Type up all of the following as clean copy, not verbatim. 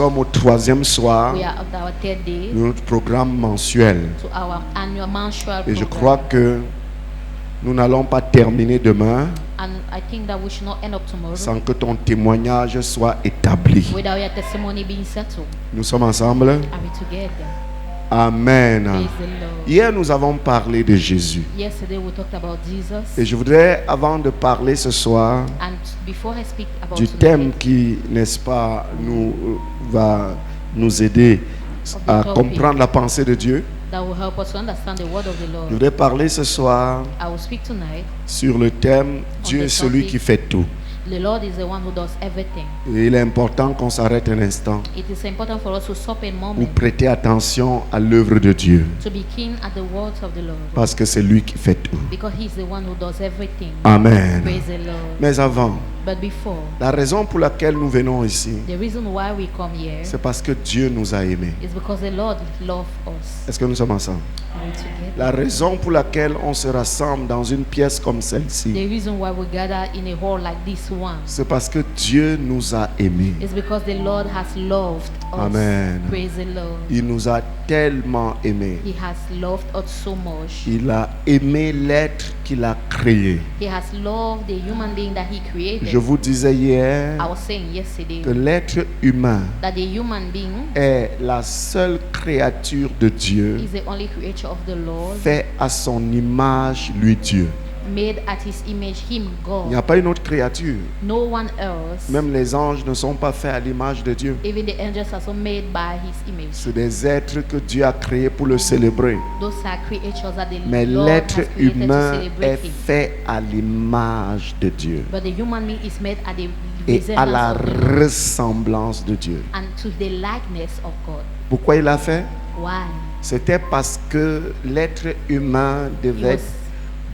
Nous sommes au troisième soir We are at our third day de notre programme mensuel. to our annual menstrual Et je program. crois que nous n'allons pas terminer demain And I think that we should not end up tomorrow sans que ton témoignage soit établi. without your testimony being settled. Nous sommes ensemble. Are we together? Amen. Praise the Lord. Hier, nous avons parlé de Jésus. Yesterday we talked about Jesus. Et je voudrais, avant de parler ce soir And before I speak about du tonight, thème qui, n'est-ce pas, va nous aider à comprendre la pensée de Dieu, that will help us to understand the word of the je Lord, voudrais parler ce soir I will speak tonight. sur le thème Dieu est celui qui fait tout. The Lord is the one who does everything. Et il est important qu'on s'arrête un instant It is important for us to stop a pour moment prêter attention à l'œuvre de Dieu, to be keen at the words of the Lord, parce que c'est lui qui fait tout. because He is the one who does everything. Amen. Praise the Lord. Mais avant, But before, la raison pour laquelle nous venons ici, the reason why we come here c'est parce que Dieu nous a aimés. is because the Lord loves us. Est-ce que nous sommes ensemble? Are we together? La raison pour laquelle on se rassemble dans une pièce comme celle-ci, The reason why we gather in a hall like this one c'est parce que Dieu nous a aimés. is because the Lord has loved us. Amen. Praise the Lord. Il nous a tellement aimés. He has loved us so much. Il a aimé l'être qu'il a créé. He has loved the human being that He created. Je vous disais hier I was saying yesterday que l'être humain that the human being est la seule créature de Dieu, is the only creature of the Lord, fait à son image, lui Dieu. made at His image, Him Il n'y a God. pas une autre créature. No one else, Même les anges ne sont pas faits à l'image de Dieu. even the angels, are so made by His image. C'est des êtres que Dieu a créés pour le célébrer. Those are creatures that the Mais Lord l'être has created to humain est celebrate Him. fait à l'image de Dieu But the human being is made at the et à la resemblance of the Lord ressemblance de Dieu. and to the likeness of God. Pourquoi il l'a fait? Why? C'était parce que l'être humain It devait was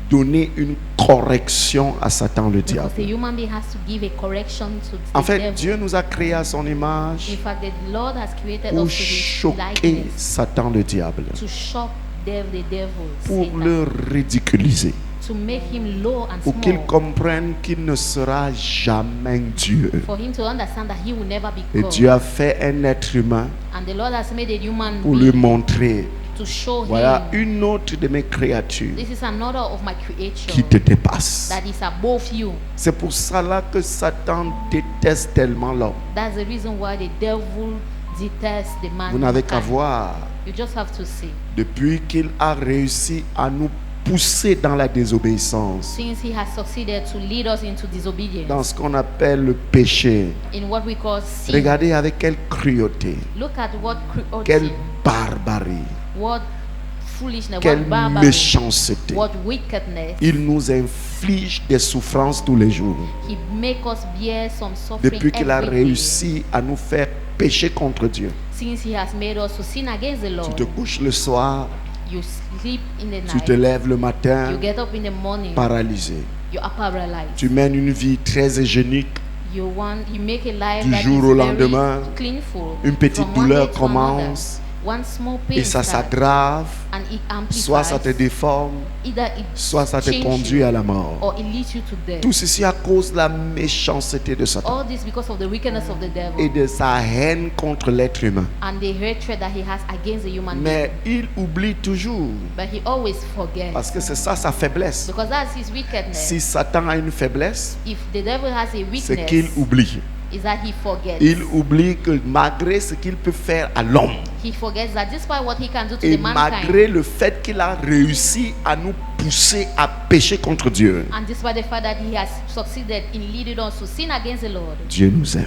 donner une correction à Satan le because the diable. human being has to give a correction to En the fait, devil. Dieu nous a créés à son In image fact, the Lord has created pour us to His choquer likeness, Satan le diable, to shock the devil, pour Satan, le ridiculiser, to make him low and pour qu'il small, comprenne qu'il ne sera jamais Dieu. for him to understand that he will never be Et God. Dieu a fait un être humain And the Lord has made a human pour lui being montrer, to show voilà him, une autre de mes créatures this is another of my creation qui te dépasse. that is above you. C'est pour cela que Satan déteste tellement l'homme. That's the reason why the devil detests the man. Vous n'avez qu'à voir, You just have to see. depuis qu'il a réussi à nous pousser dans la désobéissance, Since he has succeeded to lead us into disobedience, dans ce qu'on appelle le péché, in what we call sin. regardez avec quelle cruauté, Look at what quelle cruelty, barbarie, what foolishness, quelle what barbarism, méchanceté. what wickedness. Il nous inflige des souffrances tous les jours. He make us bear some suffering Depuis qu'il a every day. réussi à nous faire pécher contre Dieu. Since he has made us to sin against the Tu Lord. te couches le soir, You sleep in the tu te night. lèves le matin You get up in the morning. paralysé. You are paralyzed. Tu mènes une vie très hygiénique. You make a life Du that jour is au very lendemain, cleanful. une petite From one douleur day to commence another. One small pain et ça starts, s'aggrave. and it amplifies. Soit ça te déforme, Either it soit ça te changes conduit you, à la mort. or it leads you to death. Tout ceci à cause de la méchanceté de Satan All this because of the wickedness of the devil et de sa haine contre l'être humain. and the hatred that he has against the human being. Mais il oublie toujours, But he always forgets, parce que c'est ça sa faiblesse. because that's his wickedness. Si Satan a une faiblesse, If the devil has a c'est weakness, qu'il oublie. is that he forgets. Il oublie que malgré ce qu'il peut faire à l'homme He forgets that despite what he can do to et the mankind, malgré le fait qu'il a réussi à nous pousser à pécher contre Dieu, and despite the fact that he has succeeded in leading us to sin against the Lord, Dieu nous aime.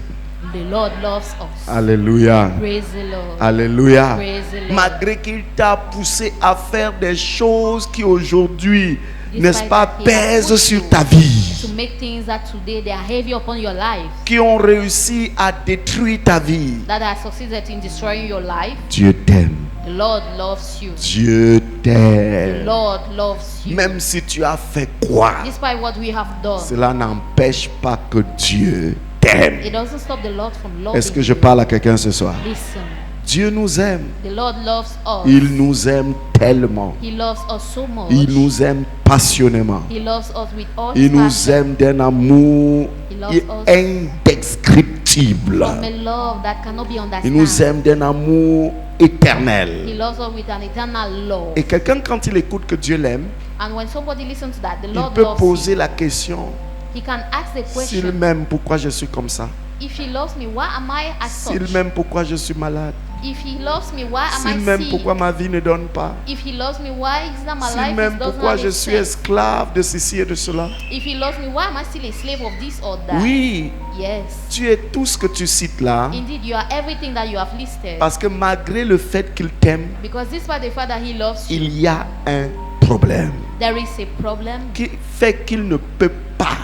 the Lord loves us. Alléluia. Praise the Lord. Alléluia. Praise the Lord. Malgré qu'il t'a poussé à faire des choses qui aujourd'hui, Despite n'est-ce pas, that he has pèsent pushed sur you ta vie, to make things that today they are heavy upon your life, qui ont réussi à détruire ta vie. that has succeeded in destroying your life, Dieu t'aime. the Lord loves you. Dieu The t'aime. Lord loves you. Même si tu as fait quoi, Despite what we have done, cela n'empêche pas que Dieu t'aime. it doesn't stop the Lord from loving Est-ce que je you. parle à quelqu'un ce soir? Listen, Dieu nous aime. the Lord loves us. Il nous aime tellement. He loves us so much. Il nous aime passionnément. He loves us with all Il his nous passion. aime d'un amour He loves us indescriptible. indescriptible. from a love that cannot be Il nous understood. aime d'un amour He éternel. loves us with an eternal love. Et quelqu'un, quand il écoute que Dieu l'aime, And when somebody listens to that, the il Lord peut loves poser him. la question, He can ask the s'il question, m'aime, pourquoi je suis comme ça? if he loves me, why am I as S'il such? m'aime, pourquoi je suis malade? If he loves me, why am S'il I m'aime, sick? pourquoi ma vie ne donne pas? If he loves me, why is that my S'il life m'aime, does pourquoi not je make suis sense? esclave de ceci et de cela? If he loves me, why am I still a slave of this or that? Oui, Yes. tu es tout ce que tu cites là, Indeed, you are everything that you have listed. parce que malgré le fait qu'il t'aime, Because despite the fact that he loves you, il y a un problème there is a problem qui fait qu'il ne peut pas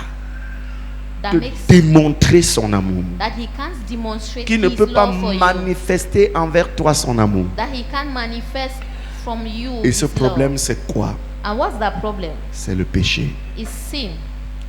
that te makes démontrer son amour, that he can't demonstrate qui ne his peut pas love for you, manifester envers toi son amour. that he can't manifest from you. Et ce his problème, love. c'est quoi? And what's that problem? C'est le péché. It's sin.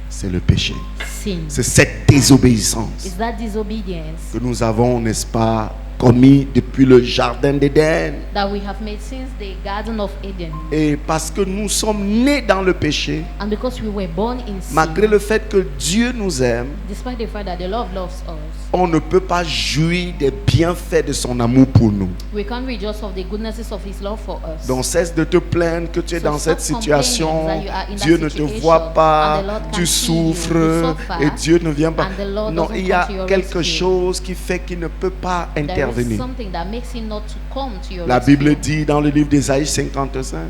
C'est le péché. Sin. C'est cette désobéissance It's that disobedience que nous avons, n'est-ce pas, commis depuis le jardin d'Éden. that we have made since the Garden of Eden. Et parce que nous sommes nés dans le péché, And because we were born in sin, malgré le fait que Dieu nous aime, despite the fact that the Lord loves us, on ne peut pas jouir des bienfaits de son amour pour nous. we can't rejoice of the goodnesses of his love for us. Donc cesse de te plaindre que tu es So dans cette stop situation, complaining that you are in that Dieu ne te situation, voit pas, and the Lord tu can't see you, souffres you suffer, et Dieu ne vient pas. and the Lord Non, doesn't il y a come to your quelque rescue. chose qui fait qu'il ne peut pas There is intervenir. something that makes him not to come to your La rescue. Bible dit dans le livre d'Ésaïe 55,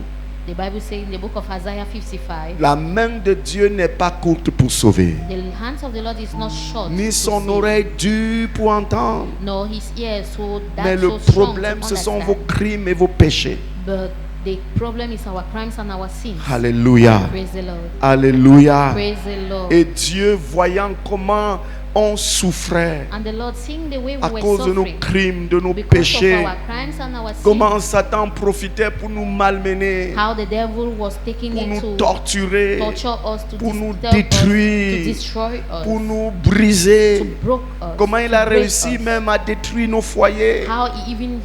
The Bible says in the book of Isaiah 55, la main de Dieu n'est pas courte pour sauver, the hands of the Lord is not short ni to son save, oreille dure pour entendre. nor his ears so Mais that le so strong problème, to ce sont understand. vos crimes et vos péchés. But the problem is our crimes and our sins. Alléluia. Praise the Lord. Alléluia. Praise the Lord. Et Dieu, voyant comment on souffrait And the Lord, seeing the way we à were cause de nos suffering crimes, de nos because péchés, of our crimes and our sins, comment Satan profitait pour nous malmener, how the devil was taking pour it nous to torturer, torture us, to pour nous disturb us, détruire, to destroy us, pour nous to briser. broke us, Comment il to a break réussi us. même à détruire nos foyers. How he even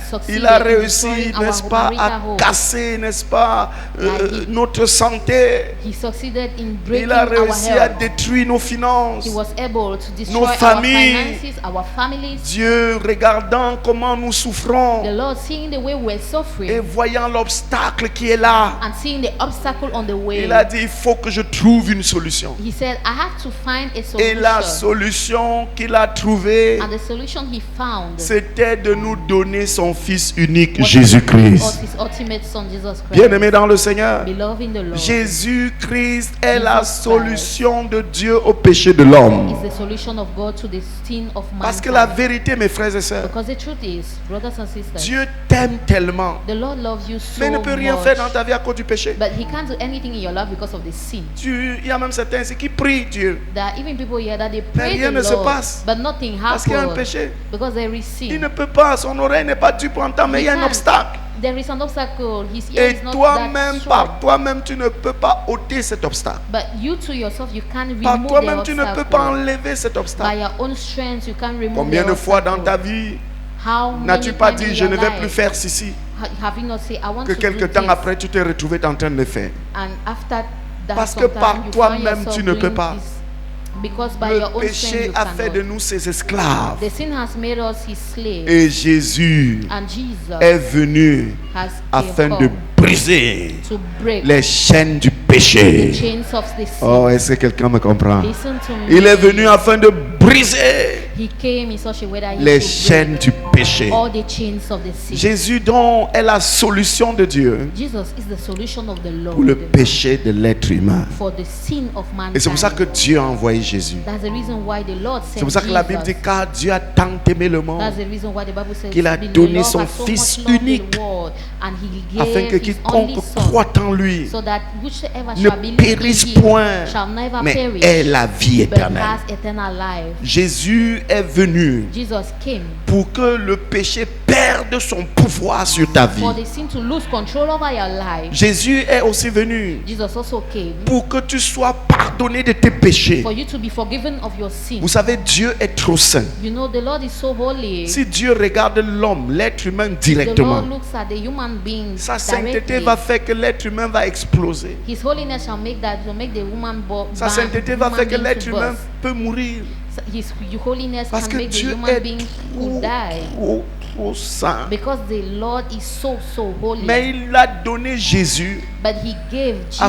succeeded Il a in réussi, destroying our n'est-ce pas, marital à home. casser, n'est-ce pas, Like notre santé. He succeeded in breaking Il a our réussi à health. détruire nos finances. He was able to destroy Nos our familles. finances, our families. Dieu, regardant comment nous The souffrons Lord, seeing the way we're et suffering voyant l'obstacle qui est là, and seeing the obstacle on the way, il a dit, il faut que je trouve une solution. he said, I have to find a Et solution. la solution qu'il a trouvée, And the solution he found c'était de nous donner son Fils unique, was Jésus-Christ. his ultimate son, Jesus Christ. Bien-aimé dans le Seigneur, Beloved in the Lord, Jésus-Christ est la Jesus solution de Dieu au péché de l'homme. is the solution of God to the sin of Parce que la mankind. vérité, mes frères et sœurs, Because the truth is, brothers and sisters, Dieu t'aime tellement, the Lord loves you so mais il ne peut rien much, faire dans ta vie à cause du péché. but he can't do anything in your life because of the sin. Il y a même certains ici qui prient Dieu There are even people here that they pray rien the ne se Lord, passe. but nothing parce qu'il y a un happens péché. because there is Il sin. ne peut pas, son oreille n'est pas due pour entendre, mais il y a un can't. obstacle. There is an obstacle. His ear Et is not toi-même, that strong. par toi-même, tu ne peux pas ôter cet obstacle. But you to yourself, you can't Par remove toi-même, the tu ne peux obstacle. pas enlever cet By obstacle. your own strength, you can't remove Combien the de fois dans obstacle. ta vie How n'as-tu many pas times dit, in je your ne vais life plus faire ceci, have you not said, I want que to quelque do temps this, après, tu t'es retrouvé en train de le faire? and after that, Parce que sometime par you find toi-même, yourself tu ne peux doing pas. this. Because by Le your own strength, péché you a fait de cannot. nous ses esclaves. The sin has made us his slaves, Et Jésus and Jesus est venu has afin come de briser to break les chaînes du the péché. chains of the sin. Oh, est-ce que quelqu'un me comprend? Listen to me. Il est venu afin de briser He came in such a way that he les could chaînes du péché. break all the chains of the sin. Jésus donc est la solution de Dieu Jesus is the solution of the pour le Lord péché de l'être humain. for the sin of mankind. Et c'est pour ça que Dieu a envoyé Jésus. That's the reason why the Lord C'est sent pour ça que la Bible dit Jesus. car Dieu a tant aimé le monde That's the reason why the Bible says qu'il a the donné Lord son has so Fils much loved unique the world, and he afin gave que his only quiconque son, croit en lui so that whosoever ne shall believe périsse in him point, shall never mais perish, ait la vie but éternelle. has eternal life. Jésus est venu Jesus came pour que le péché perde son pouvoir sur ta vie. for the sin to lose control over your life. Jésus est aussi venu Jesus also came pour que tu sois pardonné de tes péchés. for you to be forgiven of your sin. Vous savez, Dieu est trop saint. You know, the Lord is so holy. Si Dieu regarde l'homme, l'être humain The directement, Lord looks at the human being sa sainteté directly. va faire que l'être humain va exploser. His holiness shall make the woman Sa sainteté va faire que l'être humain burst. peut mourir. His holiness Parce can que make the Dieu human est being trop, who die. trop saint. Because the Lord is so holy. Mais il a donné Jésus But he gave Jesus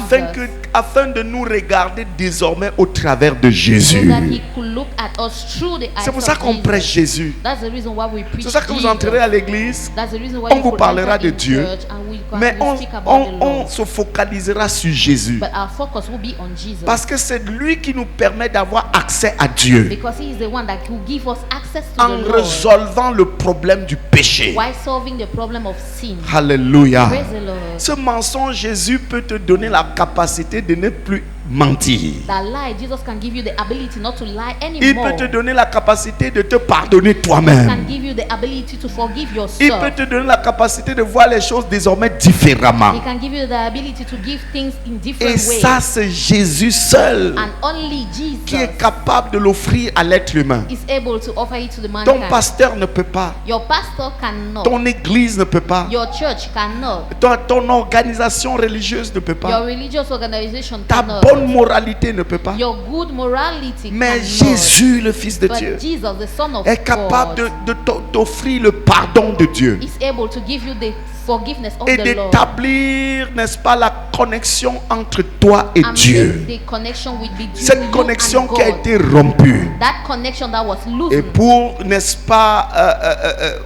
afin de nous regarder désormais au travers de so Jésus. that he could look at us through the eyes C'est pour ça of qu'on Jesus. prêche Jésus. That's the reason why we preach C'est pour ça que vous Jesus. entrerez à l'église, That's the reason why on you vous could parlera enter de in Dieu, church and we mais speak about the on Lord. se focalisera sur Jésus. But our focus will be on Jesus. Parce que c'est lui qui nous permet d'avoir accès à Dieu Because he is the one that will give us access to en the Lord résolvant le problème du péché. while solving the problem of sin. Alléluia. Praise the Lord. Ce mensonge, Jésus peut te donner la capacité de ne plus mentir. That lie, Jesus can give you the ability not to lie Il anymore. peut te donner la capacité de te pardonner Can toi-même. give you the ability to forgive Il yourself. peut te donner la capacité de voir les choses désormais différemment. He can give you the ability to give things in Et different ways. ça, c'est Jésus seul And only qui Jesus est capable de l'offrir à l'être humain. is able to offer it to the Ton mankind. pasteur ne peut pas. Your pastor cannot. Ton église ne peut pas. Your church cannot. Ton organisation religieuse ne peut Your pas. religious organization Ta cannot. bonne moralité ne peut pas. Your good morality Mais cannot. Jésus, le Fils de But Dieu, Jesus, the Son of est capable God, de t'offrir le pardon de Dieu is able to give you the forgiveness of et the Lord d'établir, n'est-ce pas, la connexion entre toi et and Dieu. make the connection with between Cette you connexion and qui a God. été rompue. That connection that was Et loosened. pour, n'est-ce pas,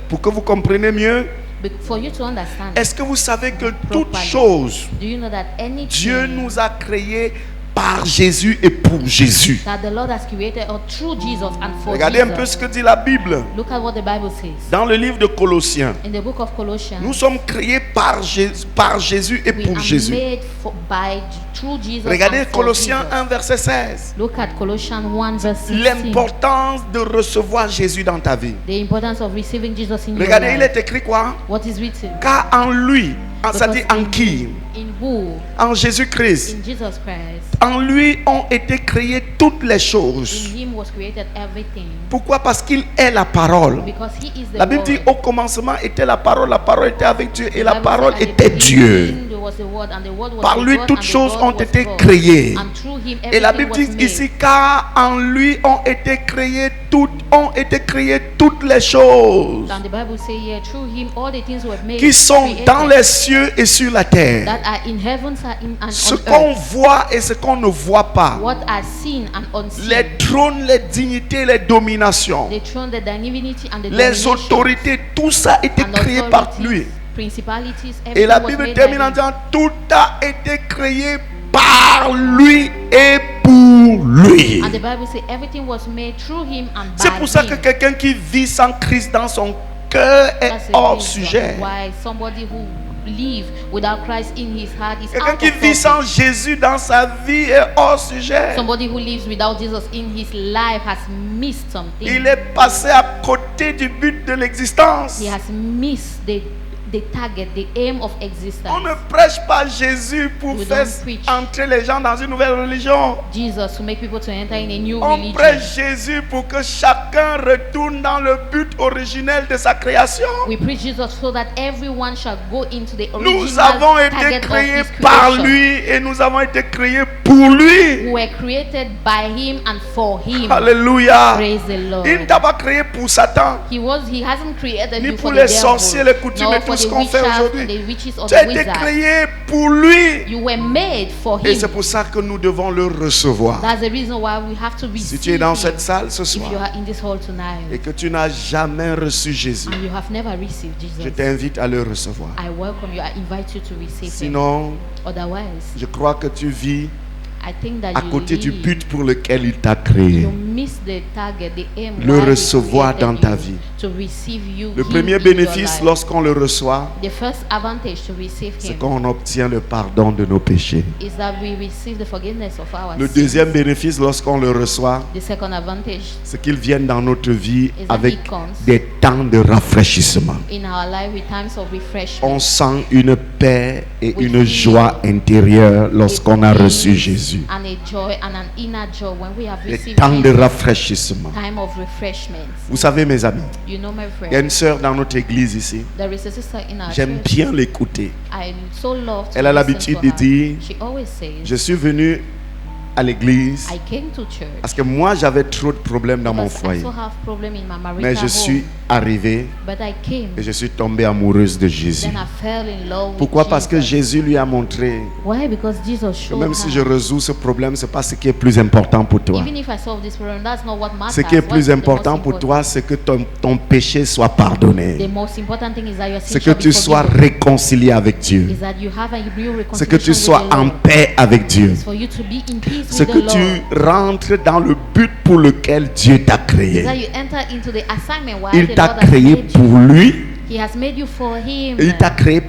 pour que vous compreniez mieux, But for you to understand, est-ce que vous savez que toute Properly. chose, do you know that anything Dieu nous a créé par Jésus et pour Jésus? that the Lord has created or through Jesus and for Regardez un peu Jesus? ce que dit la Bible. Look at what the Bible says Dans le livre de Colossiens, in the book of Colossians. nous sommes créés par Jésus et We pour are Jésus. made through Jesus. Regardez and for Colossiens Jesus. 1, verset 16. Look at Colossians 1 verse 16. L'importance de recevoir Jésus dans ta vie. The importance of receiving Jesus in Regardez, your il life. est écrit quoi? What is written? Car en lui, ça dit en qui? In who? En Jésus-Christ. In Jesus Christ. En lui ont été créées toutes les In choses. him was created everything. Pourquoi? Parce qu'il est la parole. Because he is the La Bible dit Word. au commencement était la parole était avec Dieu et la The Bible parole says, at the était Dieu. beginning there was the Word, and the Word was Par with lui God, toutes and the choses Word ont was été God. créées. And through him Et la everything Bible was dit ici made. car en lui ont été créées toutes les choses And the Bible says here, through him all the things were made. qui sont created, dans les cieux et sur la terre. that are in heavens and Ce on qu'on earth. voit et ce qu'on ne voit pas. What are seen and unseen. Les trônes, les dignités, les dominations, The throne, the divinity and the les domination, autorités, tout ça a été and créé par authorities, lui. principalities, Et la everything was Bible made termine by en him. disant tout a été créé par lui et pour lui. And the Bible says everything was made through him and by C'est pour ça que him. quelqu'un qui vit sans Christ dans son cœur est That's the hors reason sujet. why somebody who live without Christ in his heart is Quelqu'un out qui of vit topic. sans Jésus dans sa vie est hors sujet. Somebody who lives without Jesus in his life has missed something. Il est passé à côté du but de l'existence. He has missed the target, the aim of existence. On ne prêche pas Jésus pour We faire don't preach entrer les gens dans une nouvelle religion. Jesus to make people to enter in a new On religion. prêche Jésus pour que chacun retourne dans le but originel de sa création. We preach Jesus so that everyone shall go into the Nous original avons été target of créés his par creation. lui et nous avons été créés pour lui. We were created by him and for him. Alléluia. Praise the Lord. Il ne t'a pas créé pour Satan, He hasn't created ni you pour for les the devil, sorciers, les coutumes nor et for tout ce the qu'on fait witches aujourd'hui. and the witches or Tu the as été wizards. créé pour lui. You were made for Et him. c'est pour ça que nous devons le recevoir. That's the reason why we have to Si receive tu es dans him. cette salle ce If you soir are in this hall tonight et que tu n'as jamais reçu Jésus, and you have never received je Jesus, t'invite à le recevoir. I welcome you. I invite you to receive him. Sinon, Otherwise, je crois que tu vis I think that à you côté du live- but pour lequel il t'a créé. you miss the target, the aim. Le why he recevoir created dans ta you, vie. To receive you. Le him premier in your bénéfice life. lorsqu'on le reçoit, The first advantage to receive c'est him qu'on obtient le pardon de nos péchés. is that we receive the forgiveness of our Le sins. deuxième bénéfice lorsqu'on le reçoit, The second advantage c'est qu'il vienne dans notre vie is that avec he comes des temps de rafraîchissement. in our life with times of refreshment. On sent une paix et We une feel joie intérieure lorsqu'on a a reçu peace Jésus. And a joy and an inner joy when we have Des received temps de him. rafraîchissement. Time of refreshment. Vous savez mes amis, You know, my il y a friend, une sœur dans notre église ici. there is a sister in our J'aime church. bien l'écouter. I so love to Elle a listen l'habitude to de her. dire, She always says, je suis venu à l'église I came to church parce que moi j'avais trop de problèmes dans mon because I foyer. still have problem in my Mais marital je suis home. arrivé But I came. et je suis tombé amoureuse de Jésus. Then I fell in love Pourquoi? with Parce que Jesus. Jésus lui a montré Why? Because Jesus que showed même si her. je résous ce problème, c'est pas ce qui est plus important pour toi. Even if I solve this problem, that's not what matters. Ce qui est What's plus the important most pour important? toi, c'est que ton péché soit The pardonné. most important thing is that your sin C'est que shall be tu sois forgiven. réconcilié avec Dieu. Is that you have a real C'est que tu reconciliation sois with the en Lord. paix avec Dieu. It's for you to be in peace C'est with que the tu Lord. rentres dans le but pour lequel Dieu t'a Is créé. that you enter into the assignment why Il the t'a Lord has créé made you. pour lui. He has made you for Him. Il t'a créé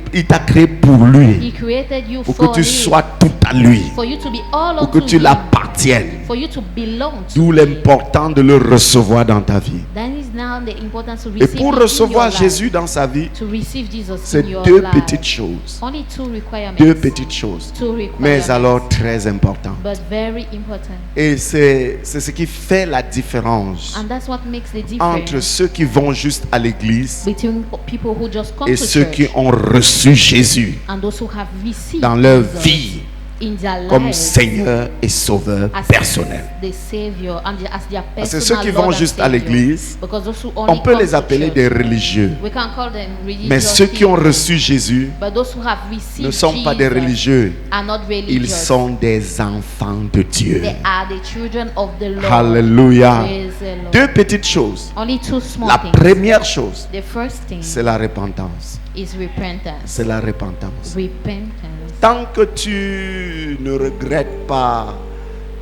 pour lui. He created you Pour for que tu Him. sois tout à lui. For you to be all Pour que unto tu Him. l'appartiennes. For you to belong to D'où Him. l'important de le recevoir dans ta vie. That is now the importance to Et receive pour Him in recevoir your life. Jésus dans sa vie, To receive Jesus c'est in your deux life. petites choses. Only two requirements. Deux petites choses. Two requirements. Mais alors très importantes. But very important. Et c'est ce qui fait la différence And that's what makes the entre difference ceux qui vont juste à l'église between people who just come et to ceux church qui ont reçu Jésus and those who have received dans leur Jesus vie in their comme lives Seigneur et Sauveur as personnel. the Savior and as their Parce que personal ceux qui Lord vont and juste à Savior. l'église, Because those who only on peut come les to appeler church, des religieux. we can call them religious Mais ceux qui ont people. reçu Jésus But those who have received ne sont pas des Jesus religieux. are not religious. Ils sont des enfants de Dieu. They are the children of the Lord. Alléluia. Praise the Lord. Deux petites choses. Only two small La things. première chose, The first thing c'est la repentance. is repentance. C'est la repentance. Repentance. Tant que tu ne regrettes pas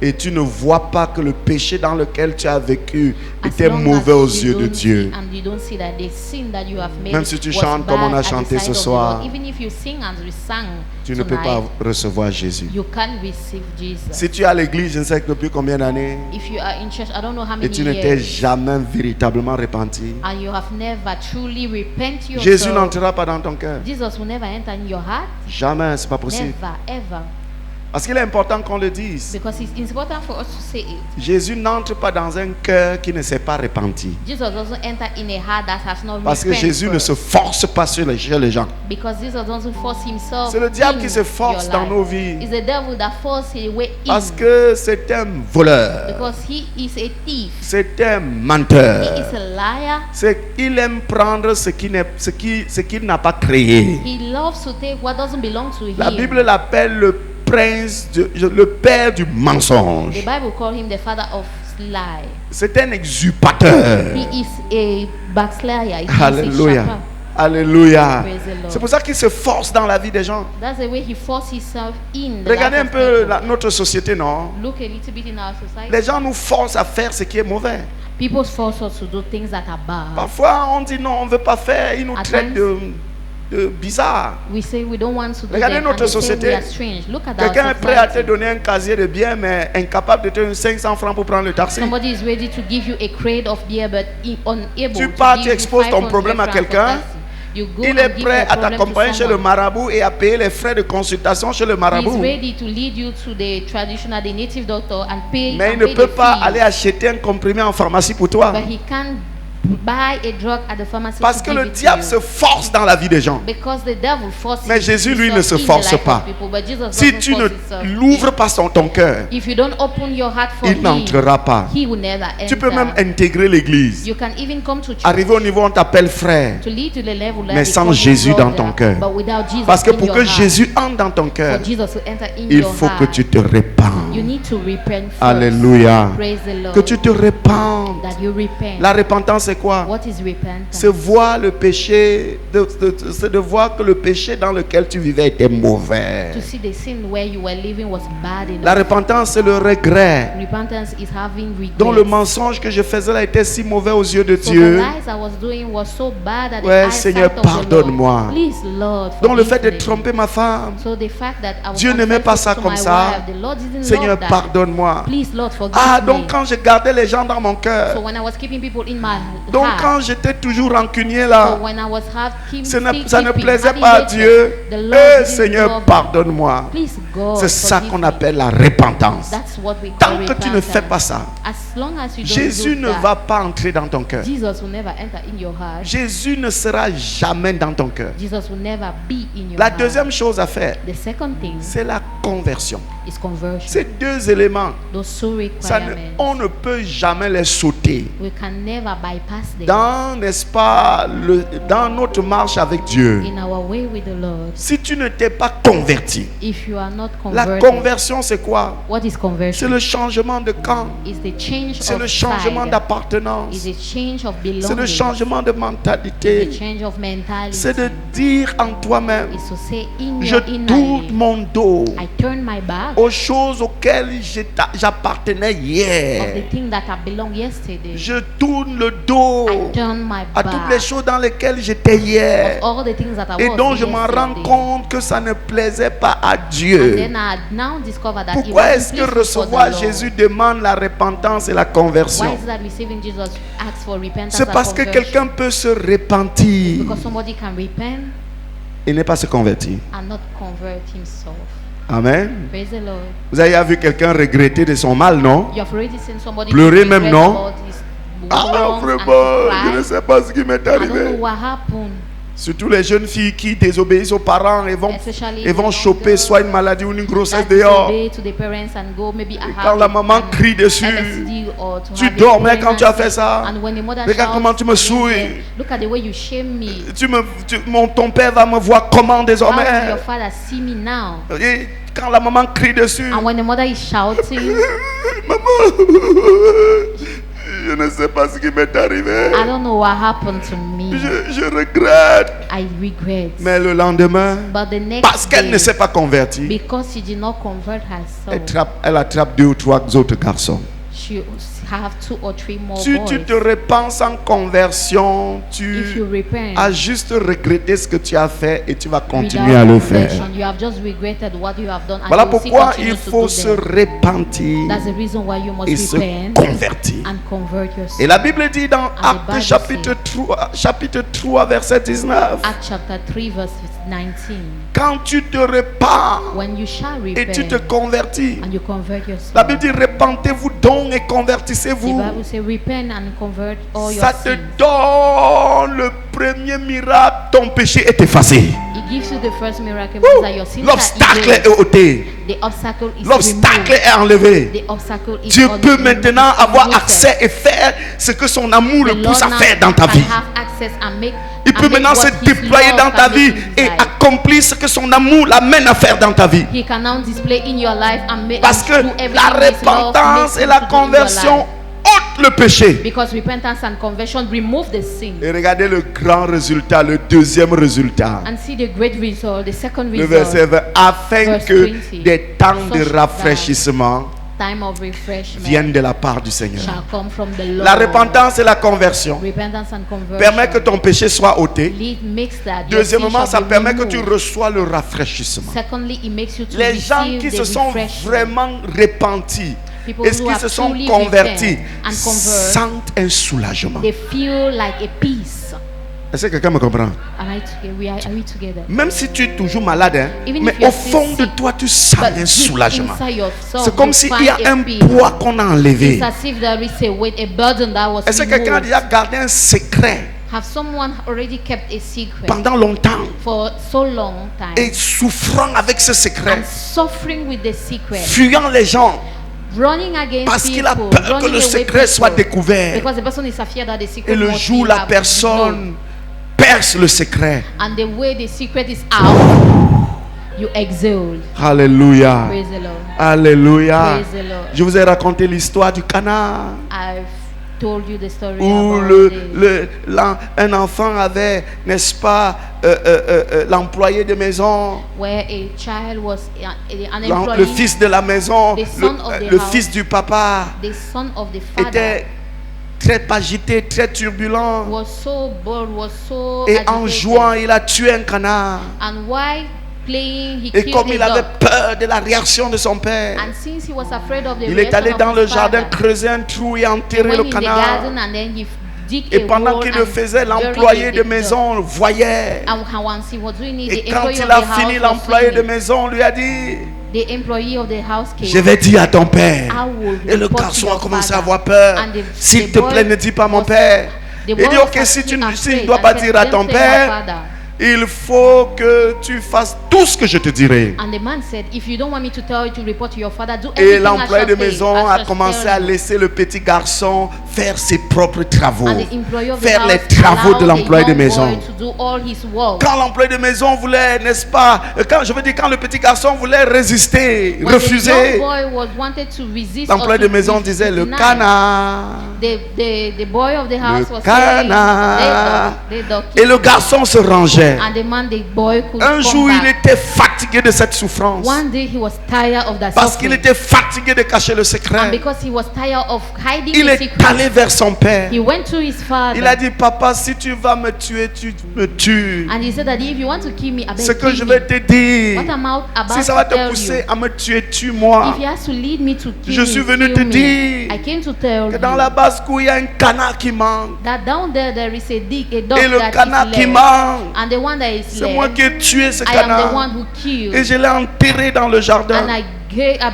et tu ne vois pas que le péché dans lequel tu as vécu As était long mauvais as aux you yeux de don't Dieu, see and you don't see that the sin that you have made même si tu was chantes comme on a bad at the chanté sight ce of the soir, Lord, even if you sing as we sang tu ne peux tonight, pas recevoir Jésus. you can't receive Jesus. Si tu es à l'église, je ne sais depuis combien d'années, If you are in church, I don't know how et many tu ne t'es years, jamais véritablement repenti, and you have never truly repent yourself, Jésus n'entrera pas dans ton cœur. Jesus will never enter in your heart. Jamais, c'est pas possible. Never, ever. Parce qu'il est important qu'on le dise. Because it's important for us to say it. Jésus n'entre pas dans un cœur qui ne s'est pas repenti. Jesus doesn't enter in a heart that has not Parce que repented Jésus ne first. se force pas sur les gens. Because Jesus doesn't force himself. C'est le diable in qui se force your dans life. nos vies. It's the devil that forces his way in. Parce que c'est un voleur. Because he is a thief. C'est un He menteur. is a liar. Il aime prendre ce qu'il n'a pas créé. He loves to take what doesn't belong to La him. Bible l'appelle le le père du mensonge. The Bible calls him the father of lie. C'est un usurpateur. He is a backslider. He is a Alléluia. shopper. Alléluia. Praise the Lord. C'est pour ça qu'il se force dans la vie des gens. That's the way he forces himself in. The Regardez un life of peu people. notre société, non? Look a little bit in our society. Les gens nous forcent à faire ce qui est mauvais. People force us to do things that are bad. Parfois, on dit non, on ne veut pas faire. Ils nous At traitent times, de bizarre. We say we don't want to do Regardez them, notre and they say société. we are strange. Look at our Quelqu'un est prêt à te society. donner un casier de biens, mais incapable de te donner 500 francs pour prendre le taxi. Somebody is ready to give you a crate of beer, but unable Tu to pars, give tu you exposes ton 500 problème à francs for quelqu'un. taxi. You go Il and est give prêt your à problem to t'accompagner chez le someone. marabout et à payer les frais de consultation chez le He's marabout. ready to lead you to the traditional, the native doctor and pay. Mais il and ne pay peut the pas fees. aller acheter un comprimé en pharmacie pour toi. But he can't buy a drug at the pharmacy Parce to que give le it to diable you. se force dans la vie des gens. Because the devil forces Mais Jésus, lui, ne se himself in the force life of pas. people, but Jesus Si doesn't tu ne force himself. l'ouvres pas ton cœur, If you don't open your heart for il him, n'entrera pas. he will never enter. Tu peux même intégrer l'église. You can even come to church. Arriver au niveau où on t'appelle frère. To lead to the level that Mais they sans call you Jésus dans brother, ton cœur. but without Jesus Parce que in pour your que heart, Jésus entre dans ton cœur, for Jesus to enter in il your faut que heart, tu te répandes. you need to repent first. Alléluia. Praise the Lord. Que tu te répandes. That you repent. La repentance, c'est quoi? What is repentance? C'est voir le péché, c'est de voir que le péché dans lequel tu vivais était mauvais. To see the sin where you were living was bad enough. La repentance, c'est le regret. Repentance is having regret. Dont le mensonge que je faisais là était si mauvais aux yeux de So Dieu. the lies I was doing was so bad at Ouais, the Seigneur, eyesight of the Lord. pardonne-moi. Please, Lord, Dont le fait forgive de me. tromper ma femme. So the fact that I was Dieu n'aimait pas ça unfaithful to comme my ça. wife, the Lord didn't Seigneur, love that. pardonne-moi. Please, Lord, forgive Ah, me. donc quand je gardais les gens dans mon So cœur, when I was keeping people in my donc heart, quand j'étais toujours rancunier so là, when I was ça ne plaisait pas à Dieu. Eh, Seigneur, pardonne-moi. Please, God, C'est ça forgive qu'on me. appelle la repentance. That's what we call Tant que tu ne repentance. fais pas ça, As long as you don't Jésus do ne that, va pas entrer dans ton cœur. Jesus will never enter in your heart. Jésus ne sera jamais dans ton cœur. Jesus will never be in your La heart. deuxième chose à faire, The second thing c'est la conversion. is conversion. Ces deux éléments, Those two on requirements, ne peut jamais les sauter. we can never bypass them Dans, n'est-ce pas, dans notre marche avec Dieu. in our way with the Lord. Si tu ne t'es pas converti, If you are not la converted, conversion c'est quoi? what is C'est conversion? le changement de camp. Is the change C'est of le changement side. d'appartenance. Is a change of C'est le belonging. changement de Is mentalité. a change of mentality. C'est de dire en toi-même, Is to say in je your tourne inner mon dos I turn my back aux choses auxquelles j'appartenais of the hier. thing that I belonged yesterday. Je tourne le dos I turn my à toutes les back choses dans lesquelles j'étais hier. of all the things that I Et was donc je m'en rends yesterday. compte que ça ne plaisait pas à And Dieu. then I now discover that it Pourquoi wasn't est-ce que pleasing for the recevoir Lord. Jésus demande la repentance et la Why conversion? is that receiving Jesus asks for repentance C'est and parce que conversion? quelqu'un peut se repentir Because somebody can repent et ne pas se convertir. and not convert himself. Amen. Praise the Lord. Vous avez vu quelqu'un regretter de son mal, non? You have already seen somebody Pleurer regret même, non? about his Ah, wrongs and vraiment, je ne cry. sais pas ce qui m'est I don't know arrivé. what happened. Surtout les jeunes filles qui désobéissent aux parents et vont Especially choper the young girls soit une maladie ou une grossesse that dehors. disobey to the parents and go maybe Et quand la maman crie dessus, tu tu dormais quand tu as fait ça. And when the mother Regarde shouts comment tu me against souilles. them, look at the way you shame me. Ton père va me voir comment How do your désormais. father see me now? Et quand la maman crie dessus, And when the mother is shouting, maman, je ne sais pas ce qui m'est arrivé. I don't know what happened to me. Je regrette. I regret. Mais le lendemain, But the next parce qu'elle day, ne s'est pas convertie, because she did not convert herself, elle attrape 2 ou 3 autres garçons. she have 2 or 3 more Si boys. tu te repens sans conversion, If tu you repent as juste regretté ce que tu as fait et tu vas without continuer à le faire. conversion, you have just regretted what you have done, and Voilà you will still pourquoi continue il to faut do se them. repentir That's the reason why you et must se repent convertir. and convert yourself. Et la Bible dit dans the Actes Bible chapitre 3 verset 19, Acts chapter 3 verse 19. quand tu te repens When you shall et tu te repent convertis, and you convert yourself, la Bible dit repentez-vous donc et the convertissez-vous. Bible says repent and convert all your Ça te sins. donne le premier miracle, ton péché est effacé. It gives you the first miracle because that your sins L'obstacle are est erased. ôté. The obstacle is L'obstacle removed. est enlevé. The obstacle is Dieu peut removed. maintenant avoir accès et faire ce que son amour The le pousse Lord à now faire dans ta can vie. have access and make, Il peut and make maintenant se what his déployer love dans ta can vie make in his et life. accomplir ce que son amour l'amène à faire dans ta vie. He can now display in your life and make Parce que do everything la his love repentance makes et la him to do in your conversion life. ôtent le péché. Because repentance and conversion remove the sin. Et regardez le grand résultat, le deuxième résultat. And see the great result, the second Le verset result, 20, afin Verse que 20, des temps de such rafraîchissement time of refreshment viennent de la part du Seigneur. shall come from the Lord. La repentance et la conversion Repentance and conversion permet que ton péché soit ôté. makes that your sin Deuxièmement, ça shall be permet que tu removed. reçois le rafraîchissement. Secondly, it makes you to Les gens receive qui the se sont refreshment. vraiment repentis People et who qui have se sont truly convertis repent and convert, sentent un soulagement. they feel like a peace. Est-ce que quelqu'un me comprend? Are we together? Même si tu es toujours malade, hein, Even mais if you're au fond still de sick, toi, tu sens But un deep soulagement. inside yourself, C'est comme you s'il find y a a un peace. poids qu'on a enlevé. It's as if there is a weight, a burden that was Est-ce que quelqu'un a removed. déjà gardé un secret Have someone already kept a secret pendant longtemps for so long time et souffrant avec ce secret, and suffering with the secret, fuyant les gens running against parce qu'il a people, peur que running le away secret soit people, découvert. because the person is afraid that the secret Et le must jour be la out, personne perce le secret. and the way the secret is out, you exhale. Alléluia. Praise the Lord. Alléluia. Praise the Lord. Je vous ai raconté l'histoire du canard I've told you the story où about un enfant avait, n'est-ce pas, l'employé de maison, where a child was an le employee, fils de la maison, the son of the le house, fils du papa, the son of the father était très agité, très turbulent. was so bored, was so Et en agitated. jouant, il a tué un canard. And while playing, he Et killed comme il a avait dog. peur de la réaction de son père, And since he was afraid of the il est reaction allé of dans his le jardin father, creuser un trou et enterrer went le in the canard. garden and then he dig Et a pendant hole qu'il le and faisait, buried l'employé the de dog. maison voyait. And once he was doing it, Et the quand employee il of a the house fini, was l'employé de seeing it. maison lui a dit: The employee of the house came. je vais dire à ton père. I will Et le report to garçon a your commencé à father. avoir peur. And S'il the te boy plaît, ne dis pas à mon was- père. the Il boy dit: was ok, si tu actually ne afraid dois and pas said, dire à "Don't ton tell my père, father." il faut que tu fasses tout ce que je te dirai. And the man said, if you don't want me to tell you to report to your father, do Et everything I l'employé shall de maison say, I a shall commencé tell à you. laisser le petit garçon faire ses propres travaux, And the employee of the faire les house travaux de allowed l'employé the de young maison. boy to do all his work. Quand l'employé de maison voulait, n'est-ce pas, quand le petit garçon voulait résister, When refuser, the young boy was wanted to resist or l'employé to de maison re- disait le deny, canard. the boy of the house was Canard. saying, they dog Et le garçon se rangeait. and the man, the boy could Un come jour, il back. était fatigué de cette souffrance. One day he was tired of that Parce qu'il suffering. était fatigué de cacher le And secret. because he was tired of hiding Il the est secret, allé vers son père. he went to his father. Il a dit, papa, si tu vas me tuer, tu me tues. And he said that if you want to kill me, I Ce beg que je kill vais me. te dire, What I'm about si ça va to te tell pousser you, à me tuer, tue-moi. if he has to lead me to kill Je suis venu me, te kill me. dire I came to tell Que dans you la basse-cour, il y a un canard qui manque. that down there is a dog Et le that canard is qui left. manque, And the one that is c'est moi left, qui ai tué ce I am the canard. one who killed. Et je l'ai enterré dans le jardin. And I